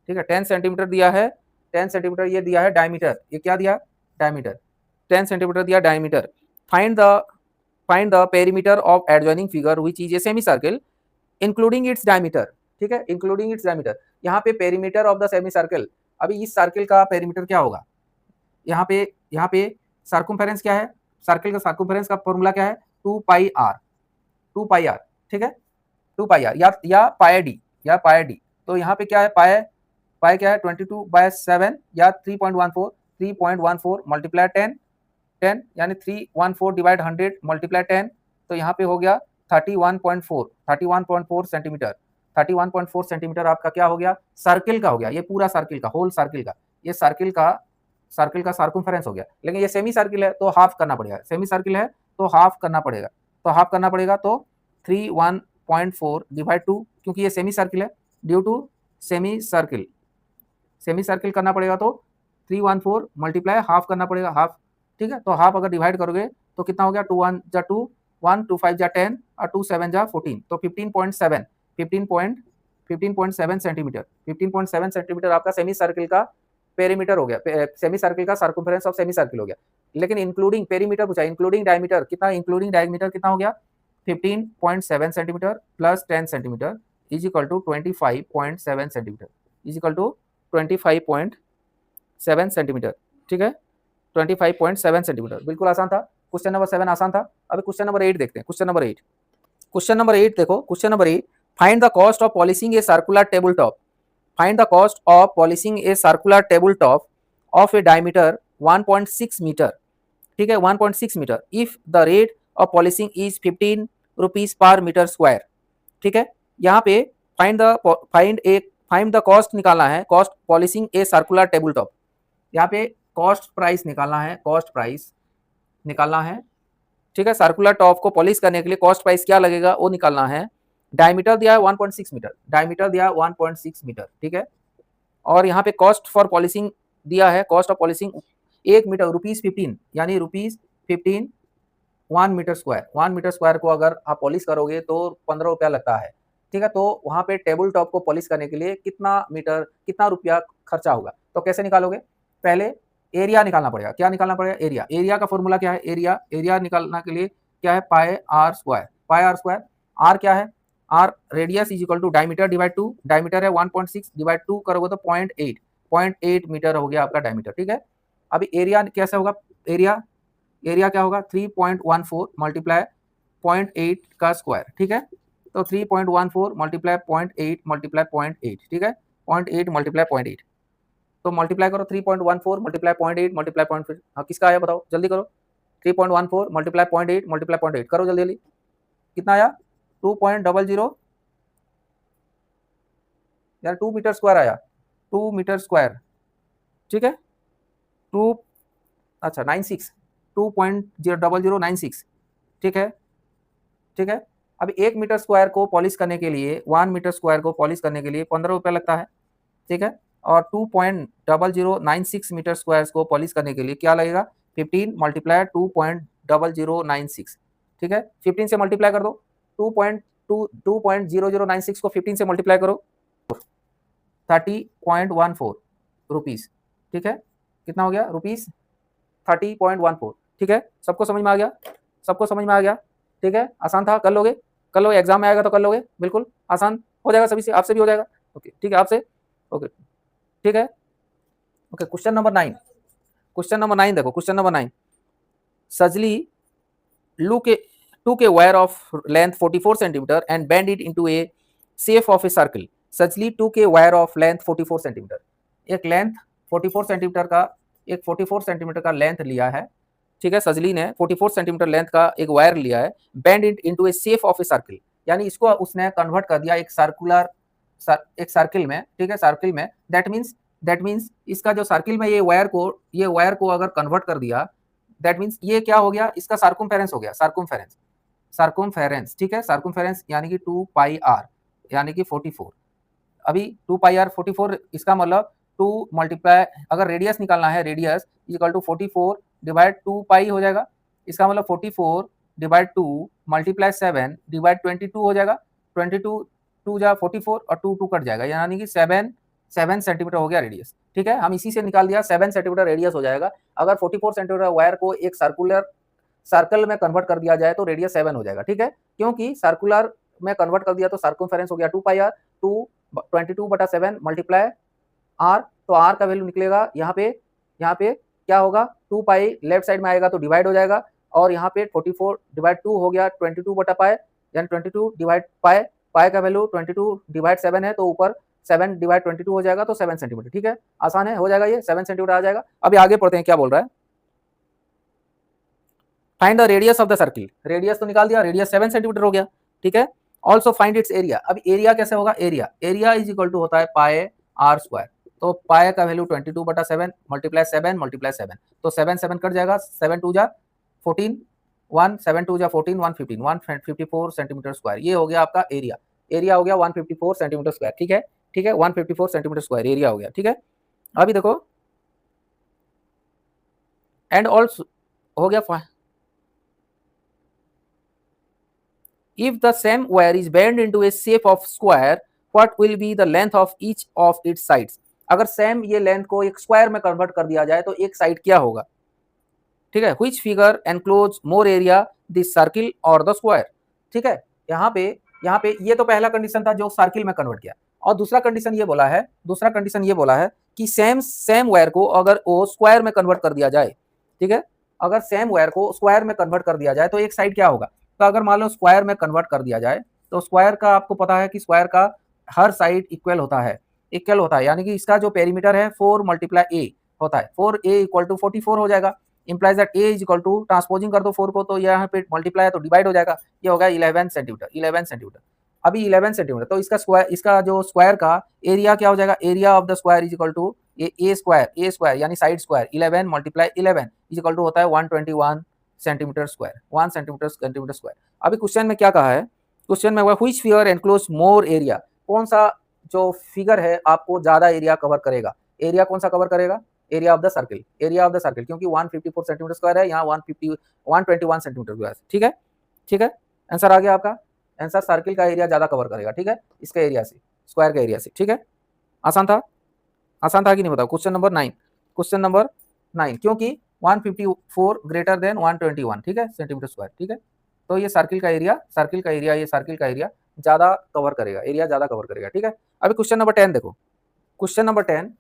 ठीक है 10 सेंटीमीटर दिया है, 10 सेंटीमीटर ये दिया है डायमीटर, ये क्या दिया डायमीटर, 10 सेंटीमीटर दिया diameter. Find the perimeter of adjoining figure which is a semi circle including its diameter, ठीक है, इंक्लूडिंग इट्स डायमीटर। यहाँ पे perimeter of the semi circle, अभी इस सर्किल का पेरीमीटर क्या होगा, यहाँ पे सर्कमफेरेंस क्या है, सर्किल का सर्कमफेरेंस का फॉर्मूला क्या है 2 पाई आर, 2 पाई आर, ठीक है 2 पाई आर या पाई डी, या पाई डी। तो यहाँ पे क्या है पाई क्या है 22/7 या 3.14 मल्टीप्लाई 10 यानी 314 डिवाइड 100 मल्टीप्लाई 10, तो यहाँ पे हो गया 31.4 सेंटीमीटर, 31.4 सेंटीमीटर आपका क्या हो गया सर्किल का हो गया, ये पूरा सर्किल का, होल सर्किल का, ये सर्किल का सर्कमफेरेंस हो गया। लेकिन ये सेमी सर्किल है तो हाफ करना पड़ेगा, सेमी सर्किल है तो हाफ करना पड़ेगा, तो हाफ करना पड़ेगा, तो 31.4 डिवाइड 2, क्योंकि ये सेमी सर्किल है, ड्यू टू सेमी सर्किल करना पड़ेगा, तो 314 मल्टीप्लाई हाफ करना पड़ेगा, हाफ, ठीक है। तो हाफ अगर डिवाइड करोगे तो कितना हो गया 2 1 जा 2, 1 2 5 जा 10 और 2 7 जा 14, तो 15.7 सेंटीमीटर, 15.7 सेंटीमीटर आपका सेमी सर्किल का पेरीमीटर हो गया, सेमी सर्किल का सर्कमफेरेंस ऑफ सेमी सर्किल हो गया। लेकिन इंक्लूडिंग पेरीमीटर पूछा, इंक्लूडिंग डायमीटर कितना, इंक्लूडिंग डायमीटर कितना हो गया 15.7 centimetre plus 10 centimetre is equal to 25.7 centimetre, is equal to 25.7 centimetre, ठीक है 25.7 सेंटीमीटर, बिल्कुल आसान था। क्वेश्चन नंबर 7 आसान था। अभी क्वेश्चन नंबर 8 देखते हैं, क्वेश्चन नंबर 8, क्वेश्चन नंबर 8 देखो, question number 8, find the cost of polishing a circular table top, find the cost of polishing a circular table top of a diameter 1.6 metre, ठीक है 1.6 metre, if the rate of polishing is 15 rupees per metre square, ठीक है। यहाँ पे find the cost निकालना है, cost polishing a circular table top, यहाँ पे कॉस्ट प्राइस निकालना है, कॉस्ट प्राइस निकालना है, ठीक है। सर्कुलर टॉप को पॉलिश करने के लिए कॉस्ट प्राइस क्या लगेगा वो निकालना है। डायमीटर दिया है 1.6 मीटर, डायमीटर दिया है 1.6 मीटर, ठीक है। और यहाँ पे कॉस्ट फॉर पॉलिशिंग दिया है, कॉस्ट ऑफ पॉलिशिंग 1 मीटर ₹15, यानी ₹15 1 मीटर स्क्वायर, 1 मीटर स्क्वायर को अगर आप पॉलिश करोगे तो 15 रुपया लगता है, ठीक है। तो वहाँ पे टेबल टॉप को पॉलिश करने के लिए कितना रुपया खर्चा होगा, तो कैसे निकालोगे, पहले एरिया निकालना पड़ेगा, क्या निकालना पड़ेगा एरिया, एरिया का फॉर्मूला क्या है, एरिया निकालने के लिए क्या है pi r square, pi r square, r क्या है r radius is equal to diameter divide two, diameter है 1.6 डिवाइड 2 करोगे तो 0.8 मीटर हो गया आपका डायमीटर, ठीक है। अभी एरिया कैसे होगा, एरिया क्या होगा 3.14 मल्टीप्लाई 0.8 का स्क्वायर, ठीक है। तो 3.14 मल्टीप्लाई 0.8 मल्टीप्लाई 0.8, ठीक है, 0.8 मल्टीप्लाई 0.8, तो मल्टीप्लाई करो 3.14 मल्टीप्लाई 0.8 मल्टीप्लाई 0.8, हाँ किसका आया बताओ जल्दी करो, 3.14 मल्टीप्लाई 0.8 मल्टीप्लाई 0.8 करो जल्दी जल्दी, कितना आया 2.00 यार 2 मीटर स्क्वायर आया, 2 मीटर स्क्वायर, ठीक है, 2 अच्छा 96 2.0096, ठीक है, ठीक है। अभी 1 मीटर स्क्वायर को पॉलिश करने के लिए 1 मीटर स्क्वायर को पॉलिश करने के लिए 15 रुपये लगता है, ठीक है। और 2.0096 मीटर स्क्वायर को पॉलिश करने के लिए क्या लगेगा 15 मल्टीप्लाई 2.0096, ठीक है। 15 से मल्टीप्लाई कर दो, 2.0096 को 15 से मल्टीप्लाई करो 30.14 रुपीज, ठीक है, कितना हो गया रुपीज 30.14, ठीक है। सबको समझ में आ गया, सबको समझ में आ गया, ठीक है, आसान था, कर लोगे, कर लोगे, एग्जाम में आएगा तो कर लोगे, बिल्कुल आसान हो जाएगा सभी से, आपसे भी हो जाएगा, ओके ठीक है, आपसे ओके ठीक है, okay. Question number 9, question number 9 देखो, क्वेश्चन नंबर 9, सजली took a wire of length 44 centimeter and bend it into a shape of a circle. सजली took a wire of length 44 centimeter, एक लेंथ 44 सेंटीमीटर का, एक 44 centimetre का length लिया है, ठीक है, सजली ने 44 सेंटीमीटर लेंथ का एक वायर लिया है, bend it into A shape of a circle, यानी इसको उसने कन्वर्ट कर दिया एक सर्कुलर, एक सर्किल में, ठीक है, सर्किल में, दैट मींस इसका जो सर्किल में ये वायर को अगर कन्वर्ट कर दिया, दैट मींस ये क्या हो गया, इसका सर्कमफेरेंस हो गया, सर्कमफेरेंस, ठीक है, सर्कमफेरेंस यानी कि 2 पाई आर यानी कि 44, अभी 2 पाई आर 44, इसका मतलब 2 मल्टीप्लाई, अगर रेडियस निकालना है, रेडियस इक्वल टू 44 डिवाइड 2 पाई हो जाएगा, इसका मतलब 44 डिवाइड 2 मल्टीप्लाई 7 डिवाइड 22 हो जाएगा, 22 2 जा 44 और 2 कट जाएगा, यानी कि 7 सेंटीमीटर हो गया रेडियस, ठीक है, हम इसी से निकाल दिया 7 सेंटीमीटर रेडियस हो जाएगा। अगर 44 सेंटीमीटर वायर को एक सर्कल में कन्वर्ट कर दिया जाए तो रेडियस 7 हो जाएगा, ठीक है, क्योंकि सर्कुलर में कन्वर्ट कर दिया तो सर्कमफेरेंस हो गया 2 पाई आर, 22/7 मल्टीप्लाई आर, तो आर का वैल्यू निकलेगा यहाँ पे क्या होगा 2 पाई लेफ्ट साइड में आएगा तो डिवाइड हो जाएगा, और यहाँ पे 44 डिवाइड 2 हो गया 22/पाई, यानी 22 डिवाइड पाई का वैल्यू 22 डिवाइड 7 है, तो ऊपर 7 डिवाइड 22 हो जाएगा, तो 7 सेंटीमीटर, ठीक है, आसान है, हो जाएगा, ये 7 सेंटीमीटर आ जाएगा। अभी आगे पढ़ते हैं क्या बोल रहा है, find the radius of the circle, radius तो निकाल दिया, रेडियस 7 सेंटीमीटर हो गया, ठीक है। ऑल्सो फाइंड इट्स एरिया, अब एरिया कैसे होगा, एरिया इज इक्वल टू होता है पाई आर स्क्वायर, तो पाई का वैल्यू 22/7 मल्टीप्लाई 7, तो 7 कट जाएगा, 7 2 जा 14, 1 7 2 जा 14, 154 सेंटीमीटर स्क्वायर, ये हो गया आपका एरिया हो गया 154 सेंटीमीटर स्क्वायर, ठीक है, ठीक है, 154 सेंटीमीटर स्क्वायर एरिया हो गया, ठीक है। अभी देखो एंड ऑल्सो हो गया, if the same wire is bent into a shape of square, what will be the length of each of its sides? अगर सेम ये लेंथ को एक स्क्वायर में कन्वर्ट कर दिया जाए तो एक साइड क्या होगा, ठीक है, which figure enclose more area the circle or the square, ठीक है, यहाँ पे ये तो पहला कंडीशन था जो सर्किल में कन्वर्ट किया, और दूसरा कंडीशन ये बोला है कि सेम वायर को अगर वो स्क्वायर में कन्वर्ट कर दिया जाए, ठीक है, अगर सेम वायर को स्क्वायर में कन्वर्ट कर दिया जाए तो एक साइड क्या होगा, तो अगर मान लो स्क्वायर में कन्वर्ट कर दिया जाए तो स्क्वायर का आपको पता है कि स्क्वायर का हर साइड इक्वल होता है, यानी कि इसका जो पेरीमीटर है 4 मल्टीप्लाई ए होता है, 4a इक्वल टू 44 हो जाएगा, implies that a is equal to, transposing कर दो 4 को तो यहाँ पे मल्टीप्लाई है तो डिवाइड हो जाएगा, ये होगा 11 सेंटीमीटर, अभी 11 सेंटीमीटर, तो इसका जो स्क्वायर का एरिया क्या हो जाएगा, area of the square is equal to a square यानी side square 11 multiply 11 is equal to होता है 121 सेंटीमीटर स्क्वायर, 1 सेंटीमीटर स्क्वायर। अभी क्वेश्चन में क्या कहा है, क्वेश्चन में which figure enclose more area, कौन सा जो फिगर है आपको ज्यादा एरिया कवर करेगा, एरिया कौन सा कवर करेगा, एरिया ऑफ द सर्किल, क्योंकि 154 सेंटीमीटर स्क्वायर है, यहाँ 121 सेंटीमीटर स्क्वायर, ठीक है, आंसर आ गया आपका, आंसर सर्किल का एरिया ज्यादा कवर करेगा, ठीक है, इसका एरिया से, स्क्वायर का एरिया से, ठीक है, आसान था कि नहीं बताओ। क्वेश्चन नंबर 9, क्योंकि 154 ग्रेटर देन 121, ठीक है, सेंटीमीटर स्क्वायर, ठीक है, तो ये सर्किल का एरिया ज्यादा कवर करेगा, एरिया ज्यादा कवर करेगा, ठीक है। अभी क्वेश्चन नंबर 10 देखो, question number 10,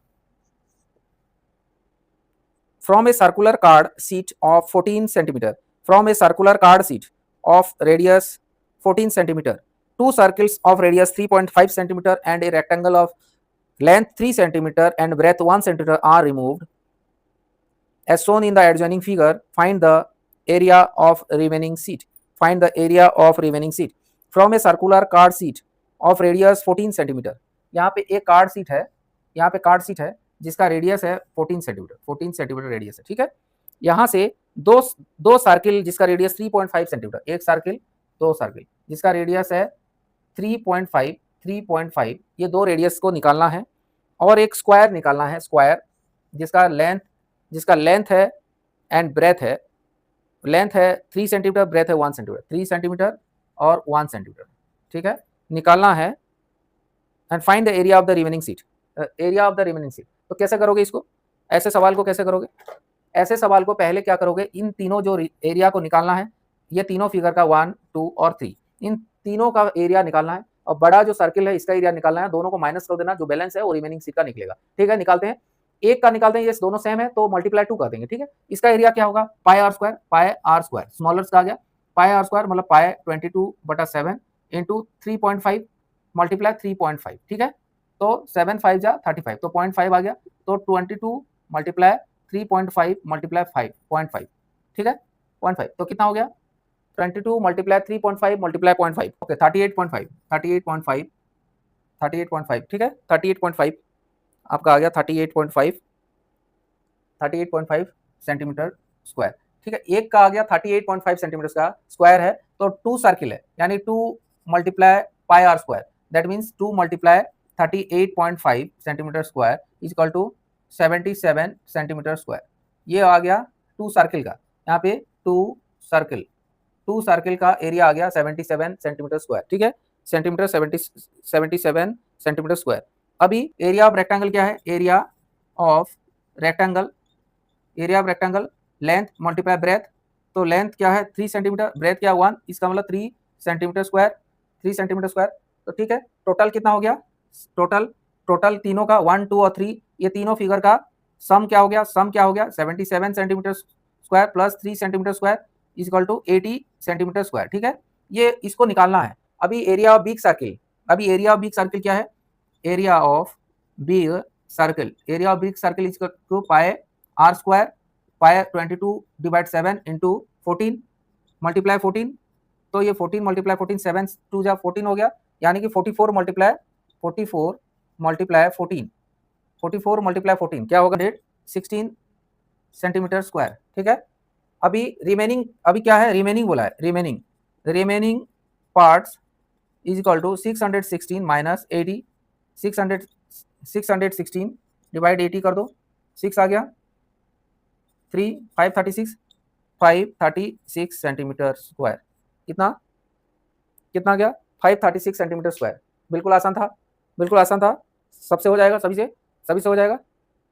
from a circular card sheet of 14 centimeter, from a circular card sheet of radius 14 centimeter, two circles of radius 3.5 centimeter and a rectangle of length 3 centimeter and breadth 1 centimeter are removed as shown in the adjoining figure. Find the area of remaining sheet. Find the area of remaining sheet from a circular card sheet of radius 14 centimeter. यहाँ पे एक card sheet है, यहाँ पे card sheet है जिसका radius है 14 centimetre, 14 centimetre radius है, ठीक है। यहाँ से दो सर्किल जिसका रेडियस 3.5 सेंटीमीटर, एक सर्किल, दो सर्किल जिसका रेडियस है 3.5, ये दो रेडियस को निकालना है और एक स्क्वायर निकालना है, स्क्वायर जिसका लेंथ है एंड ब्रेथ है, लेंथ है 3 सेंटीमीटर, ब्रेथ है 1 सेंटीमीटर, 3 सेंटीमीटर और 1 सेंटीमीटर, ठीक है, निकालना है। And find the area of the remaining seat, area of the remaining seat. तो कैसे करोगे इसको, ऐसे सवाल को कैसे करोगे, ऐसे सवाल को पहले क्या करोगे, इन तीनों जो एरिया को निकालना है, ये तीनों फिगर का 1, 2 और 3, इन तीनों का एरिया निकालना है और बड़ा जो सर्किल है इसका एरिया निकालना है, दोनों को माइनस कर देना, जो बैलेंस है वो रिमेनिंग सीट का निकलेगा, ठीक है। निकालते हैं, एक का निकालते हैं, ये दोनों सेम है तो मल्टीप्लाई 2 कर देंगे, ठीक है। इसका एरिया क्या होगा, पाई आर स्क्वायर, स्मॉलर्स का आ गया पाई आर स्क्वायर मतलब पाई 22/7 इंटू 3.5 मल्टीप्लाई 3.5, ठीक है। तो 7 5 जा 35, तो 0.5 आ गया, तो 22 मल्टीप्लाई 3.5 मल्टीप्लाई 5.5, ठीक है, 0.5, तो कितना हो गया 22 मल्टीप्लाई 3.5 मल्टीप्लाई 0.5, ओके 38.5, ठीक है, 38.5 आपका आ गया 38.5 सेंटीमीटर स्क्वायर, ठीक है। एक का आ गया 38.5 सेंटीमीटर का स्क्वायर है, तो 2 सर्किल है यानी 2 multiply pi r square, that means 2 multiply 38.5 centimetre square is equal to 77 centimetre square. ये आ गया 2 सर्किल का, यहाँ पे 2 सर्किल का एरिया आ गया 77 सेंटीमीटर स्क्वायर, ठीक है, 77 सेंटीमीटर स्क्वायर। अभी एरिया ऑफ रेक्टेंगल क्या है, area of rectangle length multiply breath, तो लेंथ क्या है 3 सेंटीमीटर, ब्रेथ क्या 1, इसका मतलब 3 सेंटीमीटर स्क्वायर, तो ठीक है। टोटल कितना हो गया, टोटल तीनों का 1, 2 और 3, ये तीनों फिगर का सम क्या हो गया 77 centimetre square plus 3 centimetre square is equal to 80 centimetre square, ठीक है। ये इसको निकालना है। अभी एरिया ऑफ बिग सर्किल, क्या है, area of big circle is equal to pi r square, pi 22/7 into 14 multiply 14, तो ये 14 मल्टीप्लाई 14 7 2 जा 14 हो गया, यानी कि 44 मल्टीप्लाई 14 क्या होगा 16 सेंटीमीटर स्क्वायर, ठीक है। अभी क्या है, रिमेनिंग बोला है, remaining parts is equal to 616 minus 80, 616 divide 80 कर दो, 6 आ गया 536 सेंटीमीटर स्क्वायर, कितना गया 536 सेंटीमीटर स्क्वायर। बिल्कुल आसान था, सबसे हो जाएगा, सभी से हो जाएगा,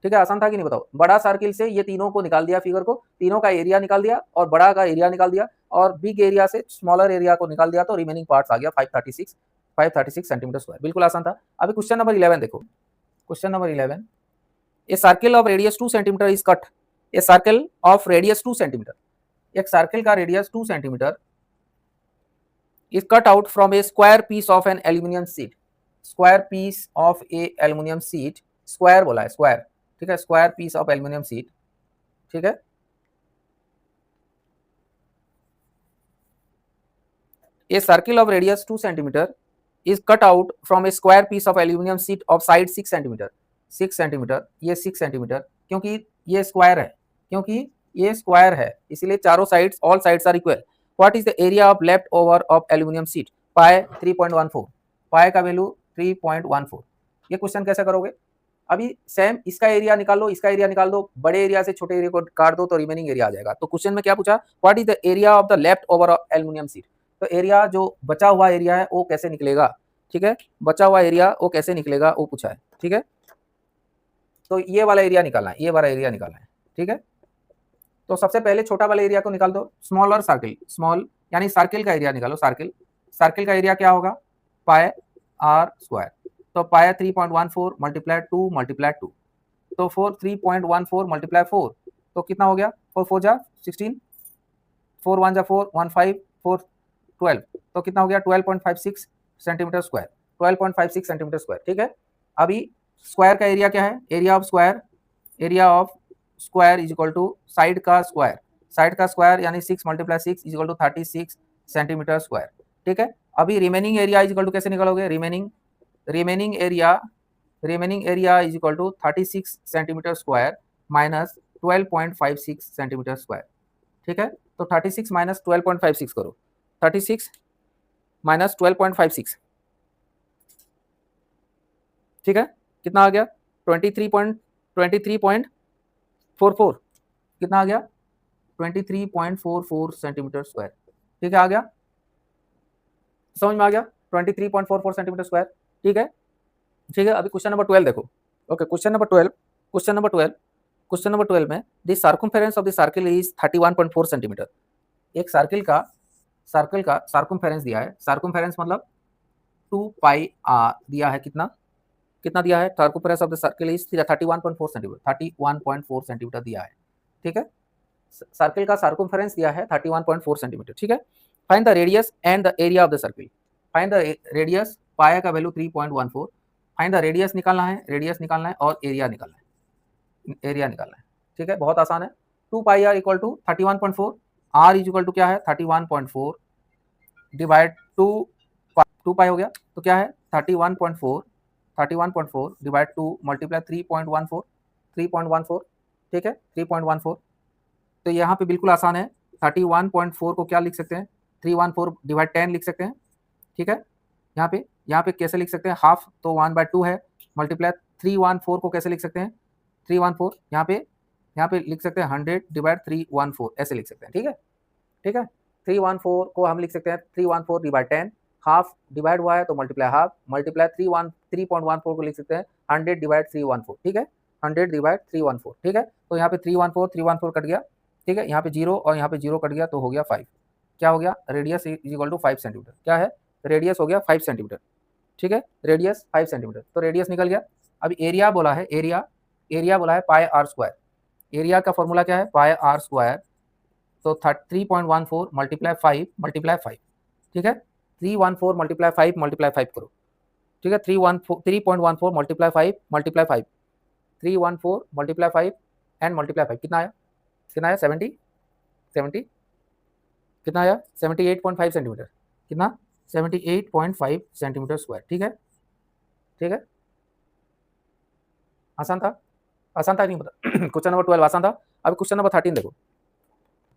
ठीक है। आसान था कि नहीं बताओ। बड़ा सर्किल से ये तीनों को निकाल दिया, फिगर को, तीनों का एरिया निकाल दिया और बड़ा का एरिया निकाल दिया और बिग एरिया से स्मॉलर एरिया को निकाल दिया, तो रिमेनिंग पार्ट्स आ गया 536 सेंटीमीटर स्क्वायर। बिल्कुल आसान था। अभी क्वेश्चन नंबर 11 देखो, question number 11, a circle of radius 2 centimetre is cut, a circle of radius 2 centimetre, एक सर्किल का radius 2 centimetre is cut out from a square piece of an aluminum sheet, square बोला है, square, ठीक है, square piece of aluminium sheet, ठीक है। A circle of radius 2 centimeter is cut out from a square piece of aluminum sheet of side 6 centimeter, ये 6 centimetre, क्योंकि ये square है, इसलिए चारों sides, all sides are equal. What is the area of left over of aluminium sheet, pi 3.14, pi का value 3.14। ये question कैसे करोगे, अभी सेम इसका एरिया निकाल लो, इसका एरिया निकाल दो, बड़े एरिया से छोटे एरिया को काट दो तो रिमेनिंग एरिया आ जाएगा। तो क्वेश्चन में क्या पूछा, what is the area of the left over of aluminium sheet, तो एरिया जो बचा हुआ एरिया है वो कैसे निकलेगा, ठीक है, बचा हुआ एरिया वो कैसे निकलेगा वो पूछा है, ठीक है। तो ये वाला एरिया निकालना है, ठीक है। तो सबसे पहले छोटा वाला एरिया को निकाल दो, स्मॉल यानी सर्किल का एरिया निकालो, सर्किल का एरिया क्या होगा, पाई आर स्क्वायर, तो पाई 3.14 मल्टीप्लाई 2 मल्टीप्लाई 2, तो 3.14 मल्टीप्लाई 4, तो कितना हो गया, 4 4 जा 16, 4 1 जा 4, 1 5, 4 12, तो कितना हो गया 12.56 सेंटीमीटर स्क्वायर, 12.56 सेंटीमीटर स्क्वायर। ठीक है, अभी स्क्वायर का एरिया क्या है, area of square is equal to side का स्क्वायर यानी 6 multiply 6 is equal to 36 centimetre square. ठीक है, अभी remaining area is equal to कैसे निकालोगे, remaining area is equal to 36 centimetre square minus 12.56 centimetre square. ठीक है, तो 36 माइनस 12.56 करो, 36 माइनस 12.56, ठीक है, कितना आ गया 23.44, कितना आ गया 23.44 सेंटीमीटर स्क्वायर। ठीक है, आ गया, समझ में आ गया 23.44 सेंटीमीटर स्क्वायर। ठीक है, ठीक है, अभी क्वेश्चन नंबर 12 देखो। ओके, क्वेश्चन नंबर 12 में the circumference of the circle is 31.4 centimetre. एक सर्किल का सर्कमफेरेंस दिया है, सर्कमफेरेंस मतलब 2 पाई आर दिया है, कितना दिया है, circumference of the circle is 31.4 centimetre दिया है। ठीक है, सर्किल का सर्कमफेरेंस दिया है 31.4 सेंटीमीटर। ठीक है, find the radius and the area of the circle. Find the radius, पाया का वैल्यू 3.14, फाइंड द रेडियस निकालना है और एरिया निकालना है। ठीक है, बहुत आसान है, 2 pi r equal to 31.4, r is equal to क्या है 31.4 डिवाइड 2 पाई हो गया, तो क्या है 31.4 डिवाइड 2 मल्टीप्लाई 3.14। ठीक है, 3.14, तो यहाँ पे बिल्कुल आसान है, 31.4 को क्या लिख सकते हैं, 314 डिवाइड 10 लिख सकते हैं। ठीक है, यहाँ पे कैसे लिख सकते हैं, हाफ तो 1/2 है, मल्टीप्लाई 314 को कैसे लिख सकते हैं, 314 यहाँ पे लिख सकते हैं 100 डिवाइड 314, ऐसे लिख सकते हैं। ठीक है, 314 को हम लिख सकते हैं 314 डिवाइड 10, हाफ डिवाइड हुआ है तो मल्टीप्लाई हाफ, मल्टीप्लाई 3.14 को लिख सकते हैं 100 डिवाइड 314। ठीक है, 100 डिवाइड 314। ठीक है, तो यहाँ पे 314 कट गया। ठीक है, यहाँ पे 0 और यहाँ पे 0 कट गया, तो हो गया 5। क्या हो गया, radius is equal to 5 centimetre. क्या है, रेडियस हो गया 5 सेंटीमीटर। ठीक है, रेडियस 5 सेंटीमीटर, तो रेडियस निकल गया। अभी एरिया बोला है, एरिया बोला है पाई आर स्क्वायर। एरिया का फॉर्मूला क्या है, पाई आर स्क्वायर, तो 3.14 मल्टीप्लाई 5 मल्टीप्लाई 5। ठीक है, 314 मल्टीप्लाई 5 मल्टीप्लाई 5 करो। ठीक है, 3.14 multiply 5 multiply 5, 314 multiply 5 and multiply 5, कितना आया 70 कितना आया 78.5 सेंटीमीटर, कितना 78.5 सेंटीमीटर स्क्वायर। ठीक है, आसान था नहीं पता क्वेश्चन नंबर 12 आसान था। अभी क्वेश्चन नंबर 13 देखो।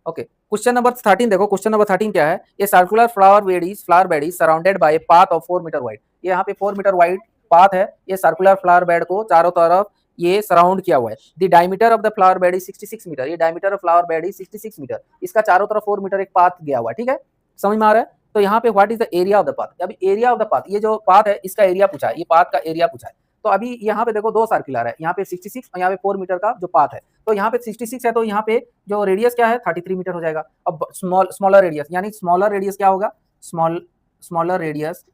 ओके, क्वेश्चन नंबर 13 देखो। क्वेश्चन नंबर 13 क्या है, ये circular flower bed is surrounded by path of 4 metre wide. ये यहाँ पे 4 मीटर वाइड पाथ है, ये सर्कुलर फ्लावर बेड को चारों तरफ ये सराउंड किया हुआ है। The diameter of the flower bed is 66 metre. ये diameter of flower bed is 66 metre, इसका चारों तरफ 4 मीटर एक पाथ गया हुआ है। ठीक है, समझ में आ रहा है। तो यहाँ पे what is the area of the path. अभी एरिया ऑफ द पाथ, ये जो पाथ है इसका एरिया पूछा है, ये पाथ का एरिया पूछा है। तो अभी यहाँ पे देखो 2 सर्कुलर है, यहाँ पे 66 और यहाँ पे 4 मीटर का जो पाथ है। तो यहाँ पे 66 है, तो यहाँ पे जो रेडियस क्या है 33 मीटर हो जाएगा। अब स्मॉलर रेडियस, यानी स्मॉलर रेडियस क्या होगा, smaller radius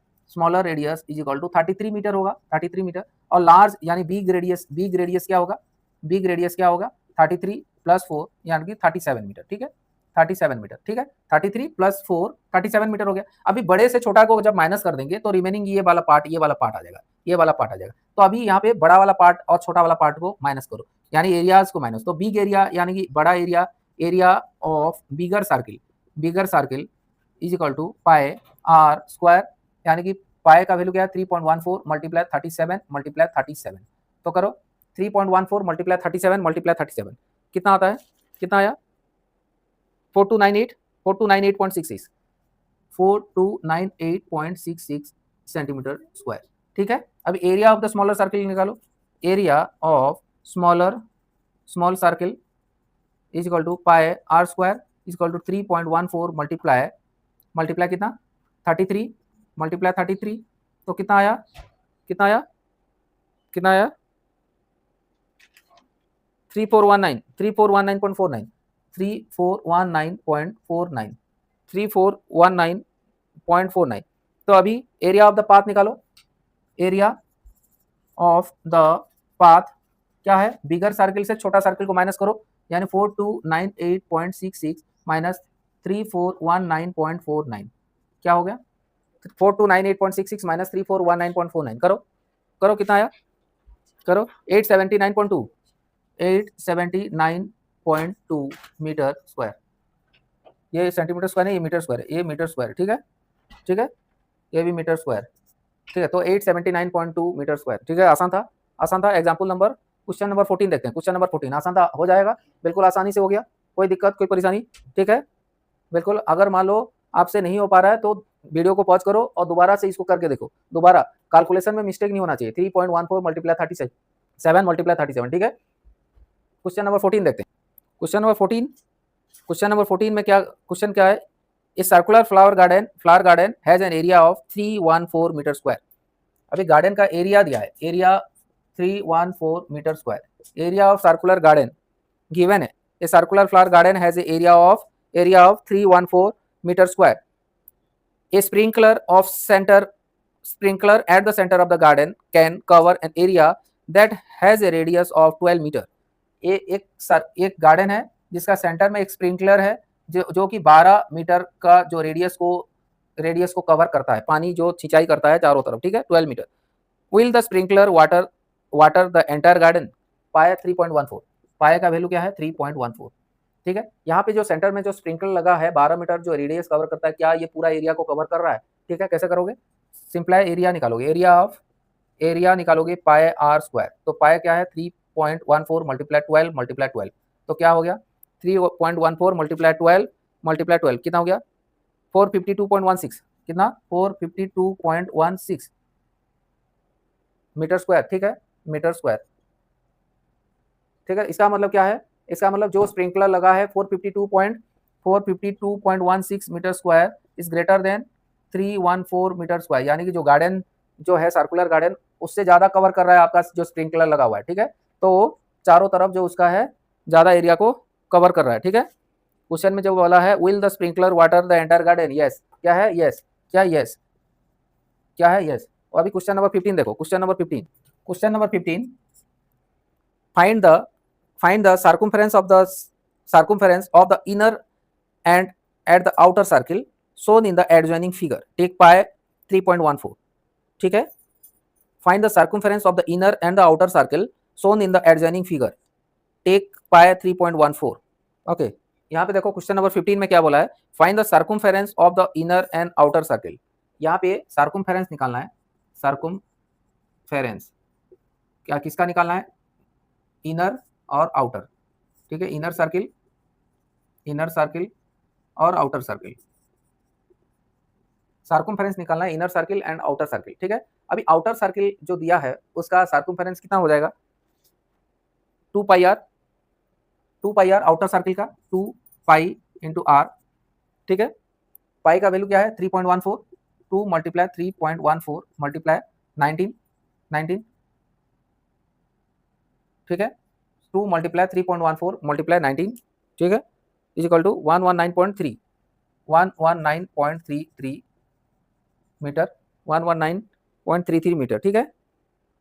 is equal to 33 metre होगा, 33 मीटर। और लार्ज यानी बिग रेडियस क्या होगा, 33 प्लस 4 यानी कि 37 मीटर। ठीक है, 37 मीटर। ठीक है, 33 प्लस 4 37 मीटर हो गया। अभी बड़े से छोटा को जब माइनस कर देंगे तो रिमेनिंग ये वाला पार्ट आ जाएगा, तो अभी यहाँ पे बड़ा वाला पार्ट और छोटा वाला पार्ट को माइनस करो, यानी एरियाज को माइनस। तो बिग एरिया यानी कि बड़ा area of bigger circle is equal to pi r square, यानी कि पाई का वैल्यू क्या है 3.14 मल्टीप्लाई 37 तो करो 3.14 मल्टीप्लाई 37 कितना आता है, कितना आया 4298.66 सेंटीमीटर स्क्वायर। ठीक है, अभी area of the smaller circle निकालो। Area of small circle is equal to pi r square is equal to 3.14 multiply कितना 33 मल्टीप्लाई 33, तो कितना आया 3419.49 3419.49 तो अभी एरिया ऑफ द पाथ निकालो, एरिया ऑफ द पाथ क्या है, बिगर सर्किल से छोटा सर्किल को माइनस करो, यानी 4298.66 माइनस 3419.49 क्या हो गया, 4298.66 माइनस 3419.49 करो, करो कितना आया, करो 879.2 879.2 मीटर स्क्वायर, ये सेंटीमीटर स्क्वायर नहीं, ये मीटर स्क्वायर है, ये मीटर स्क्वायर, ठीक है, ठीक है, ये भी मीटर स्क्वायर, ठीक है, तो 879.2 मीटर स्क्वायर, ठीक है, आसान था, आसान था। एग्जाम्पल नंबर, क्वेश्चन नंबर 14 देखते हैं, क्वेश्चन नंबर 14 आसान था, हो जाएगा, बिल्कुल आसानी से हो गया, कोई दिक्कत कोई परेशानी, ठीक है, बिल्कुल। अगर मान लो आपसे नहीं हो पा रहा है तो वीडियो को पॉज करो और दोबारा से इसको करके देखो, दोबारा कैलकुलेशन में मिस्टेक नहीं होना चाहिए, 3.14 मल्टीप्लाई 37 7 मल्टीप्लाई 37, ठीक है। क्वेश्चन नंबर 14 देखते हैं, क्वेश्चन नंबर 14, क्वेश्चन नंबर 14 में क्या क्वेश्चन क्या है, a circular flower garden has an area of 314 metre square. अभी गार्डन का एरिया दिया है, area 314 metre square, area of circular garden given है, a circular flower garden has a area of 314 metre square, a sprinkler at the center of the garden can cover an area that has a radius of 12 metre. एक garden है जिसका centre में एक sprinkler है जो कि 12 metre का जो रेडियस को कवर करता है, पानी जो सिंचाई करता है चारों तरफ, ठीक है, 12 metre. Will the sprinkler water the entire garden, pi 3.14, पाया का वैल्यू क्या है 3.14, ठीक है। यहाँ पे जो सेंटर में जो स्प्रिंकलर लगा है 12 मीटर जो रेडियस कवर करता है, क्या ये पूरा एरिया को कवर कर रहा है, ठीक है। कैसे करोगे, सिंपलाई एरिया निकालोगे, एरिया निकालोगे पाए आर स्क्वायर, तो पाए क्या है 3.14 मल्टीप्लाई 12 तो क्या हो गया 3.14 मल्टीप्लाई 12 कितना हो गया 452.16, कितना 452.16 मीटर स्क्वायर, ठीक है, मीटर स्क्वायर, ठीक है। इसका मतलब क्या है, इसका मतलब जो स्प्रिंकलर लगा है 452.16 metre square is greater than 314 metre square, यानी कि जो गार्डन जो है सर्कुलर गार्डन उससे ज्यादा कवर कर रहा है आपका जो स्प्रिंकलर लगा हुआ है, ठीक है। तो चारों तरफ जो उसका है ज्यादा एरिया को कवर कर रहा है, ठीक है। क्वेश्चन में जो बोला है will the sprinkler water the entire garden, yes क्या है, यस क्या, यस क्या है, यस। और अभी क्वेश्चन नंबर 15 देखो, question number 15 find the circumference of the inner and at the outer circle shown in the adjoining figure, take pi 3.14, ठीक है। find the circumference of the inner and the outer circle shown in the adjoining figure, take pi 3.14, okay. यहाँ पे देखो question number 15 में क्या बोला है, find the circumference of the inner and outer circle. यहाँ पे सर्कमफेरेंस निकालना है, सर्कमफेरेंस क्या किसका निकालना है, इनर और आउटर, ठीक है, इनर सर्किल और आउटर सर्किल, सर्कमफेरेंस निकालना है inner circle and outer circle, ठीक है। अभी आउटर सर्किल जो दिया है उसका सर्कमफेरेंस कितना हो जाएगा 2 पाई आर आउटर सर्किल का 2 पाई इंटू आर, ठीक है। पाई का वैल्यू क्या है 3.14, 2 मल्टीप्लाई 3.14 मल्टीप्लाई 19, ठीक है, 2 मल्टीप्लाई 3.14 मल्टीप्लाई 19, ठीक है, is equal to 119.33 metre, 119.33 metre, ठीक है,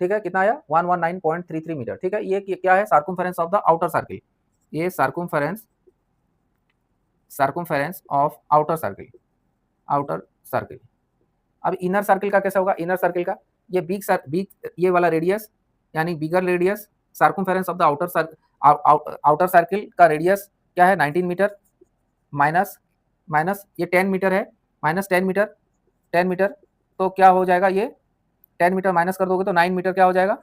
ठीक है, कितना आया 119.33 मीटर, ठीक है। ये क्या है circumference of the outer circle, ये सर्कमफेरेंस ऑफ आउटर सर्किल। अब इनर सर्किल का कैसा होगा, इनर सर्किल का ये बिग ये वाला रेडियस यानी bigger radius, circumference of the outer circle का रेडियस क्या है 19 मीटर, माइनस ये 10 मीटर है, माइनस 10 मीटर, तो क्या हो जाएगा, ये 10 मीटर माइनस कर दोगे तो 9 मीटर क्या हो जाएगा,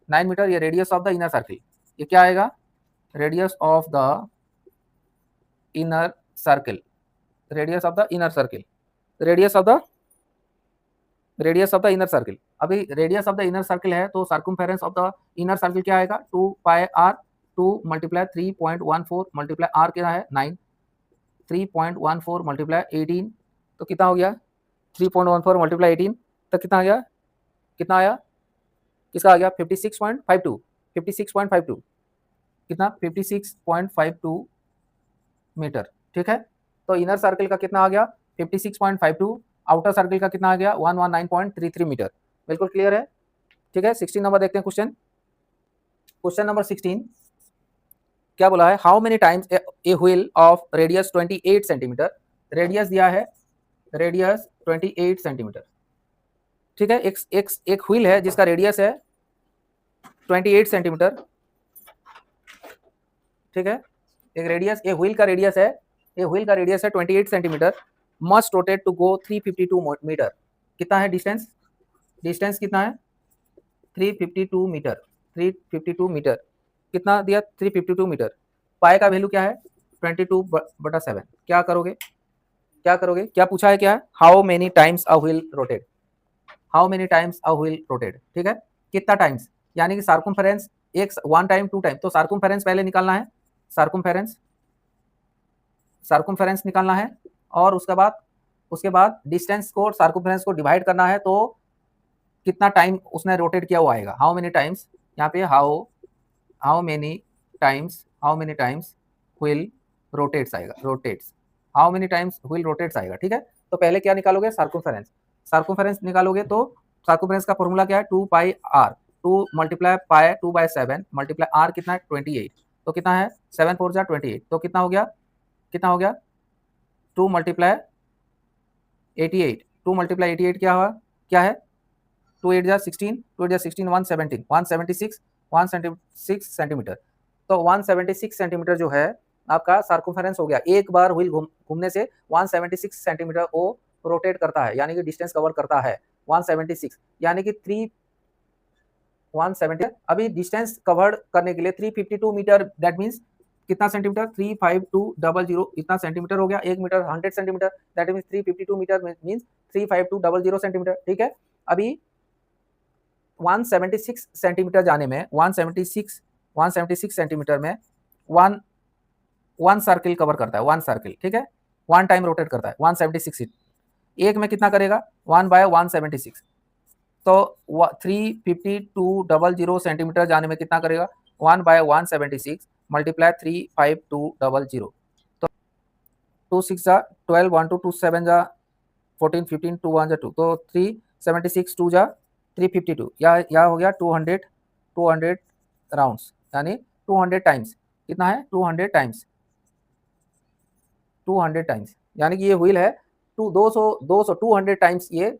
9 मीटर। ये radius of the inner circle, ये क्या आएगा radius of the inner circle, radius of the inner circle. अभी radius of the inner circle है तो circumference of the inner circle क्या आएगा 2 pi r, 2 multiply 3.14 multiply r क्या है 9, 3.14 मल्टीप्लाई 18 तो कितना हो गया 3.14 मल्टीप्लाई 18 तो कितना आ गया, कितना आया, किसका आ गया 56.52 कितना 56.52 मीटर, ठीक है। तो इनर सर्किल का कितना आ गया 56.52 आउटर सर्किल का कितना आ गया 119.33 मीटर। बिल्कुल क्लियर है, ठीक है। 16 नंबर देखते हैं क्वेश्चन। क्वेश्चन नंबर 16 क्या बोला है, how many times a wheel of radius 28 centimetre, radius दिया है, रेडियस 28 सेंटीमीटर, ठीक है। एक व्हील है जिसका रेडियस है 28 सेंटीमीटर, ठीक है। एक रेडियस, एक व्हील का रेडियस है, एक व्हील का रेडियस है 28 centimetre, must rotate to go 352 metre. कितना है डिस्टेंस, डिस्टेंस कितना है 352 मीटर, 352 मीटर कितना दिया 352 मीटर। पाई का वैल्यू क्या है 22/7। क्या करोगे, क्या करोगे, क्या पूछा है, क्या है, how many times a wheel rotate, how many times a wheel rotate, ठीक है। कितना टाइम्स, यानी कि सार्कुम्फेरेंस एक 1 टाइम 2 टाइम, तो सार्कुम्फेरेंस पहले निकालना है, सार्कुम्फेरेंस, सार्कुम्फेरेंस निकालना है, और उसके बाद डिस्टेंस को सार्कुम्फेरेंस को डिवाइड करना है, तो कितना टाइम उसने रोटेट किया वो आएगा। हाउ मेनी टाइम्स, यहाँ पे how many times, how many times wheel rotates आएगा, rotates, how many times wheel rotates आएगा, ठीक है। तो पहले क्या निकालोगे सार्कुम्फेरेंस, सार्कुम्फेरेंस निकालोगे तो सार्कुम्फेरेंस का फॉर्मूला क्या है 2 pi r, 2 multiply pi 2/7 multiply r कितना है 28, तो कितना है 7 4 जा 28, तो कितना हो गया, कितना हो गया 2 मल्टीप्लाई 88, 2 मल्टीप्लाई 88 क्या हुआ, क्या है 2 8 जा 16, 2 8 जा 16 117 176 सेंटीमीटर। तो 176 सेंटीमीटर जो है आपका सार्कुम्फेरेंस हो गया। एक बार व्हील घूमने से 176 सेंटीमीटर वो रोटेट करता है, यानी कि डिस्टेंस कवर करता है 176, यानी कि 170। अभी डिस्टेंस कवर करने के लिए 352 मीटर, दैट मीन्स कितना सेंटीमीटर 35200, इतना सेंटीमीटर हो गया, 1 metre 100 centimetre, that means 352 metre means 35200 centimetre, ठीक है। अभी 176 सेंटीमीटर जाने में 176 सेंटीमीटर में वन सर्किल कवर करता है, वन सर्किल, ठीक है, 1 टाइम रोटेट करता है 176, एक में कितना करेगा 1/176, तो 35200 सेंटीमीटर जाने में कितना करेगा 1/176 मल्टीप्लाई 35200, तो 2 6 जा 12 1 2 2 7 जा 14 15 2 1 जा 2, तो 376 2 जा 352, या हो गया 200 राउंड्स, यानी 200 टाइम्स, कितना है 200 टाइम्स, 200 टाइम्स, यानी कि ये व्हील है 200 टाइम्स ये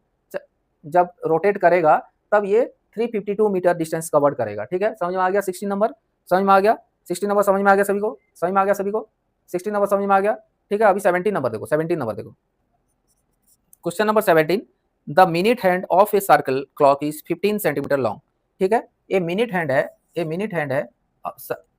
जब रोटेट करेगा तब ये 352 मीटर डिस्टेंस कवर करेगा, ठीक है। समझ में आ गया 16 नंबर, समझ में आ गया 16 नंबर, समझ में आ गया सभी को, समझ में आ गया सभी को 16 नंबर समझ में आ गया, ठीक है। अभी 17 नंबर देखो, 17 नंबर देखो, question number 17, the minute hand of a circle clock is 15 centimetre long, ठीक है। ये मिनट हैंड है, ये मिनट हैंड है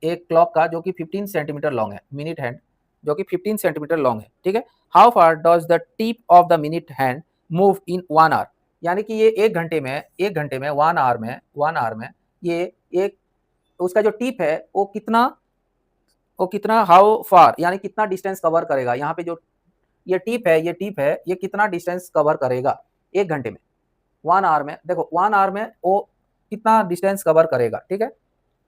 एक क्लॉक का जो कि 15 सेंटीमीटर लॉन्ग है, मिनट हैंड जो कि 15 सेंटीमीटर लॉन्ग है, ठीक है। How far does the tip of the minute hand move in 1 hour, यानी कि ये 1 घंटे में 1 आवर में ये एक उसका जो टिप है वो कितना हाउ फार, यानी कितना डिस्टेंस कवर करेगा। यहाँ पे जो ये टिप है ये कितना डिस्टेंस कवर करेगा 1 घंटे में, 1 आवर में, देखो 1 आवर में वो कितना डिस्टेंस कवर करेगा, ठीक है,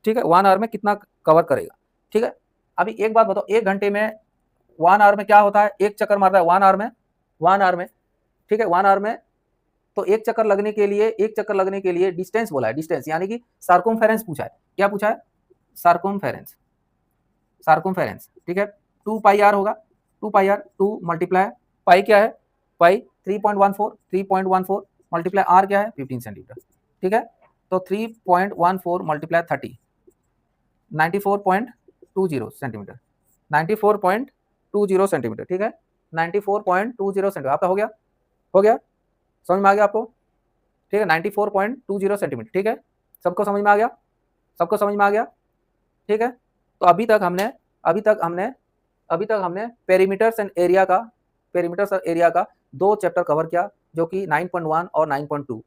ठीक है, 1 आवर में कितना कवर करेगा, ठीक है। अभी एक बात बताओ, 1 घंटे में 1 आवर में क्या होता है, एक चक्कर मारता है 1 आवर में, 1 आवर में, ठीक है, 1 आवर में, तो एक चक्कर लगने के लिए डिस्टेंस बोला है, डिस्टेंस यानी कि सार्कुम्फेरेंस पूछा है, क्या पूछा है सार्कुम्फेरेंस, सार्कुम्फेरेंस, ठीक है। 2 पाई आर होगा, 2 पाई आर, 2 मल्टीप्लाई पाई क्या है, पाई 3.14 मल्टीप्लाई आर क्या है 15 सेंटीमीटर, ठीक है। तो 3.14 मल्टीप्लाई 30 94.20 सेंटीमीटर, 94.20 सेंटीमीटर, ठीक है, 94.20 सेंटीमीटर आपका हो गया, हो गया, समझ में आ गया आपको, ठीक है, 94.20 सेंटीमीटर, ठीक है, सबको समझ में आ गया, सबको समझ में आ गया, ठीक है। तो अभी तक हमने पेरीमीटर्स एंड एरिया का 2 चैप्टर कवर किया, जो कि 9.1 और 9.2।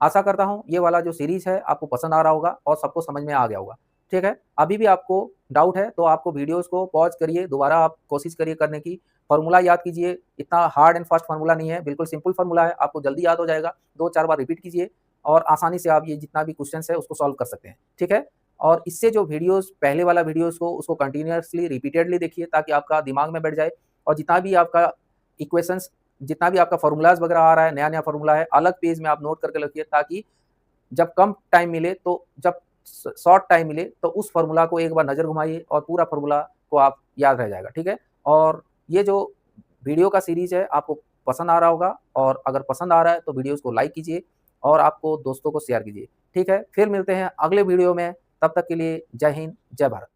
आशा करता हूं ये वाला जो सीरीज है आपको पसंद आ रहा होगा और सबको समझ में आ गया होगा, ठीक है। अभी भी आपको डाउट है तो आपको वीडियोस को पॉज करिए, दोबारा आप कोशिश करिए करने की, फॉर्मूला याद कीजिए, इतना हार्ड एंड फास्ट फार्मूला नहीं है, बिल्कुल सिंपल फार्मूला है, आपको जल्दी याद हो जाएगा, 2-4 बार रिपीट कीजिए और आसानी से आप ये जितना भी क्वेश्चन है उसको सॉल्व कर सकते हैं, ठीक है। और इससे जो वीडियोस पहले वाला वीडियोस को उसको कंटिन्यूअसली रिपीटेडली देखिए ताकि आपका दिमाग में बैठ जाए, और जितना भी आपका इक्वेशंस जितना भी आपका फ़ॉर्मूलाज़ वगैरह आ रहा है, नया-नया फ़ॉर्मूला है, अलग पेज में आप नोट करके रखिए ताकि जब कम टाइम मिले तो जब शॉर्ट टाइम मिले तो उस फ़ॉर्मूला को एक बार नज़र घुमाइए और पूरा फ़ॉर्मूला को आप याद रह जाएगा, ठीक है? और ये जो वीडियो का सीरीज़ है आपको पसंद आ रहा होगा और अगर पसंद आ रहा है तो वीडियोज़ को लाइक कीजिए और आपको दोस्तों को शेयर कीजिए, ठीक है? फिर मिलते हैं अगले वीडियो में, तब तक के लिए जय हिंद, जय भारत।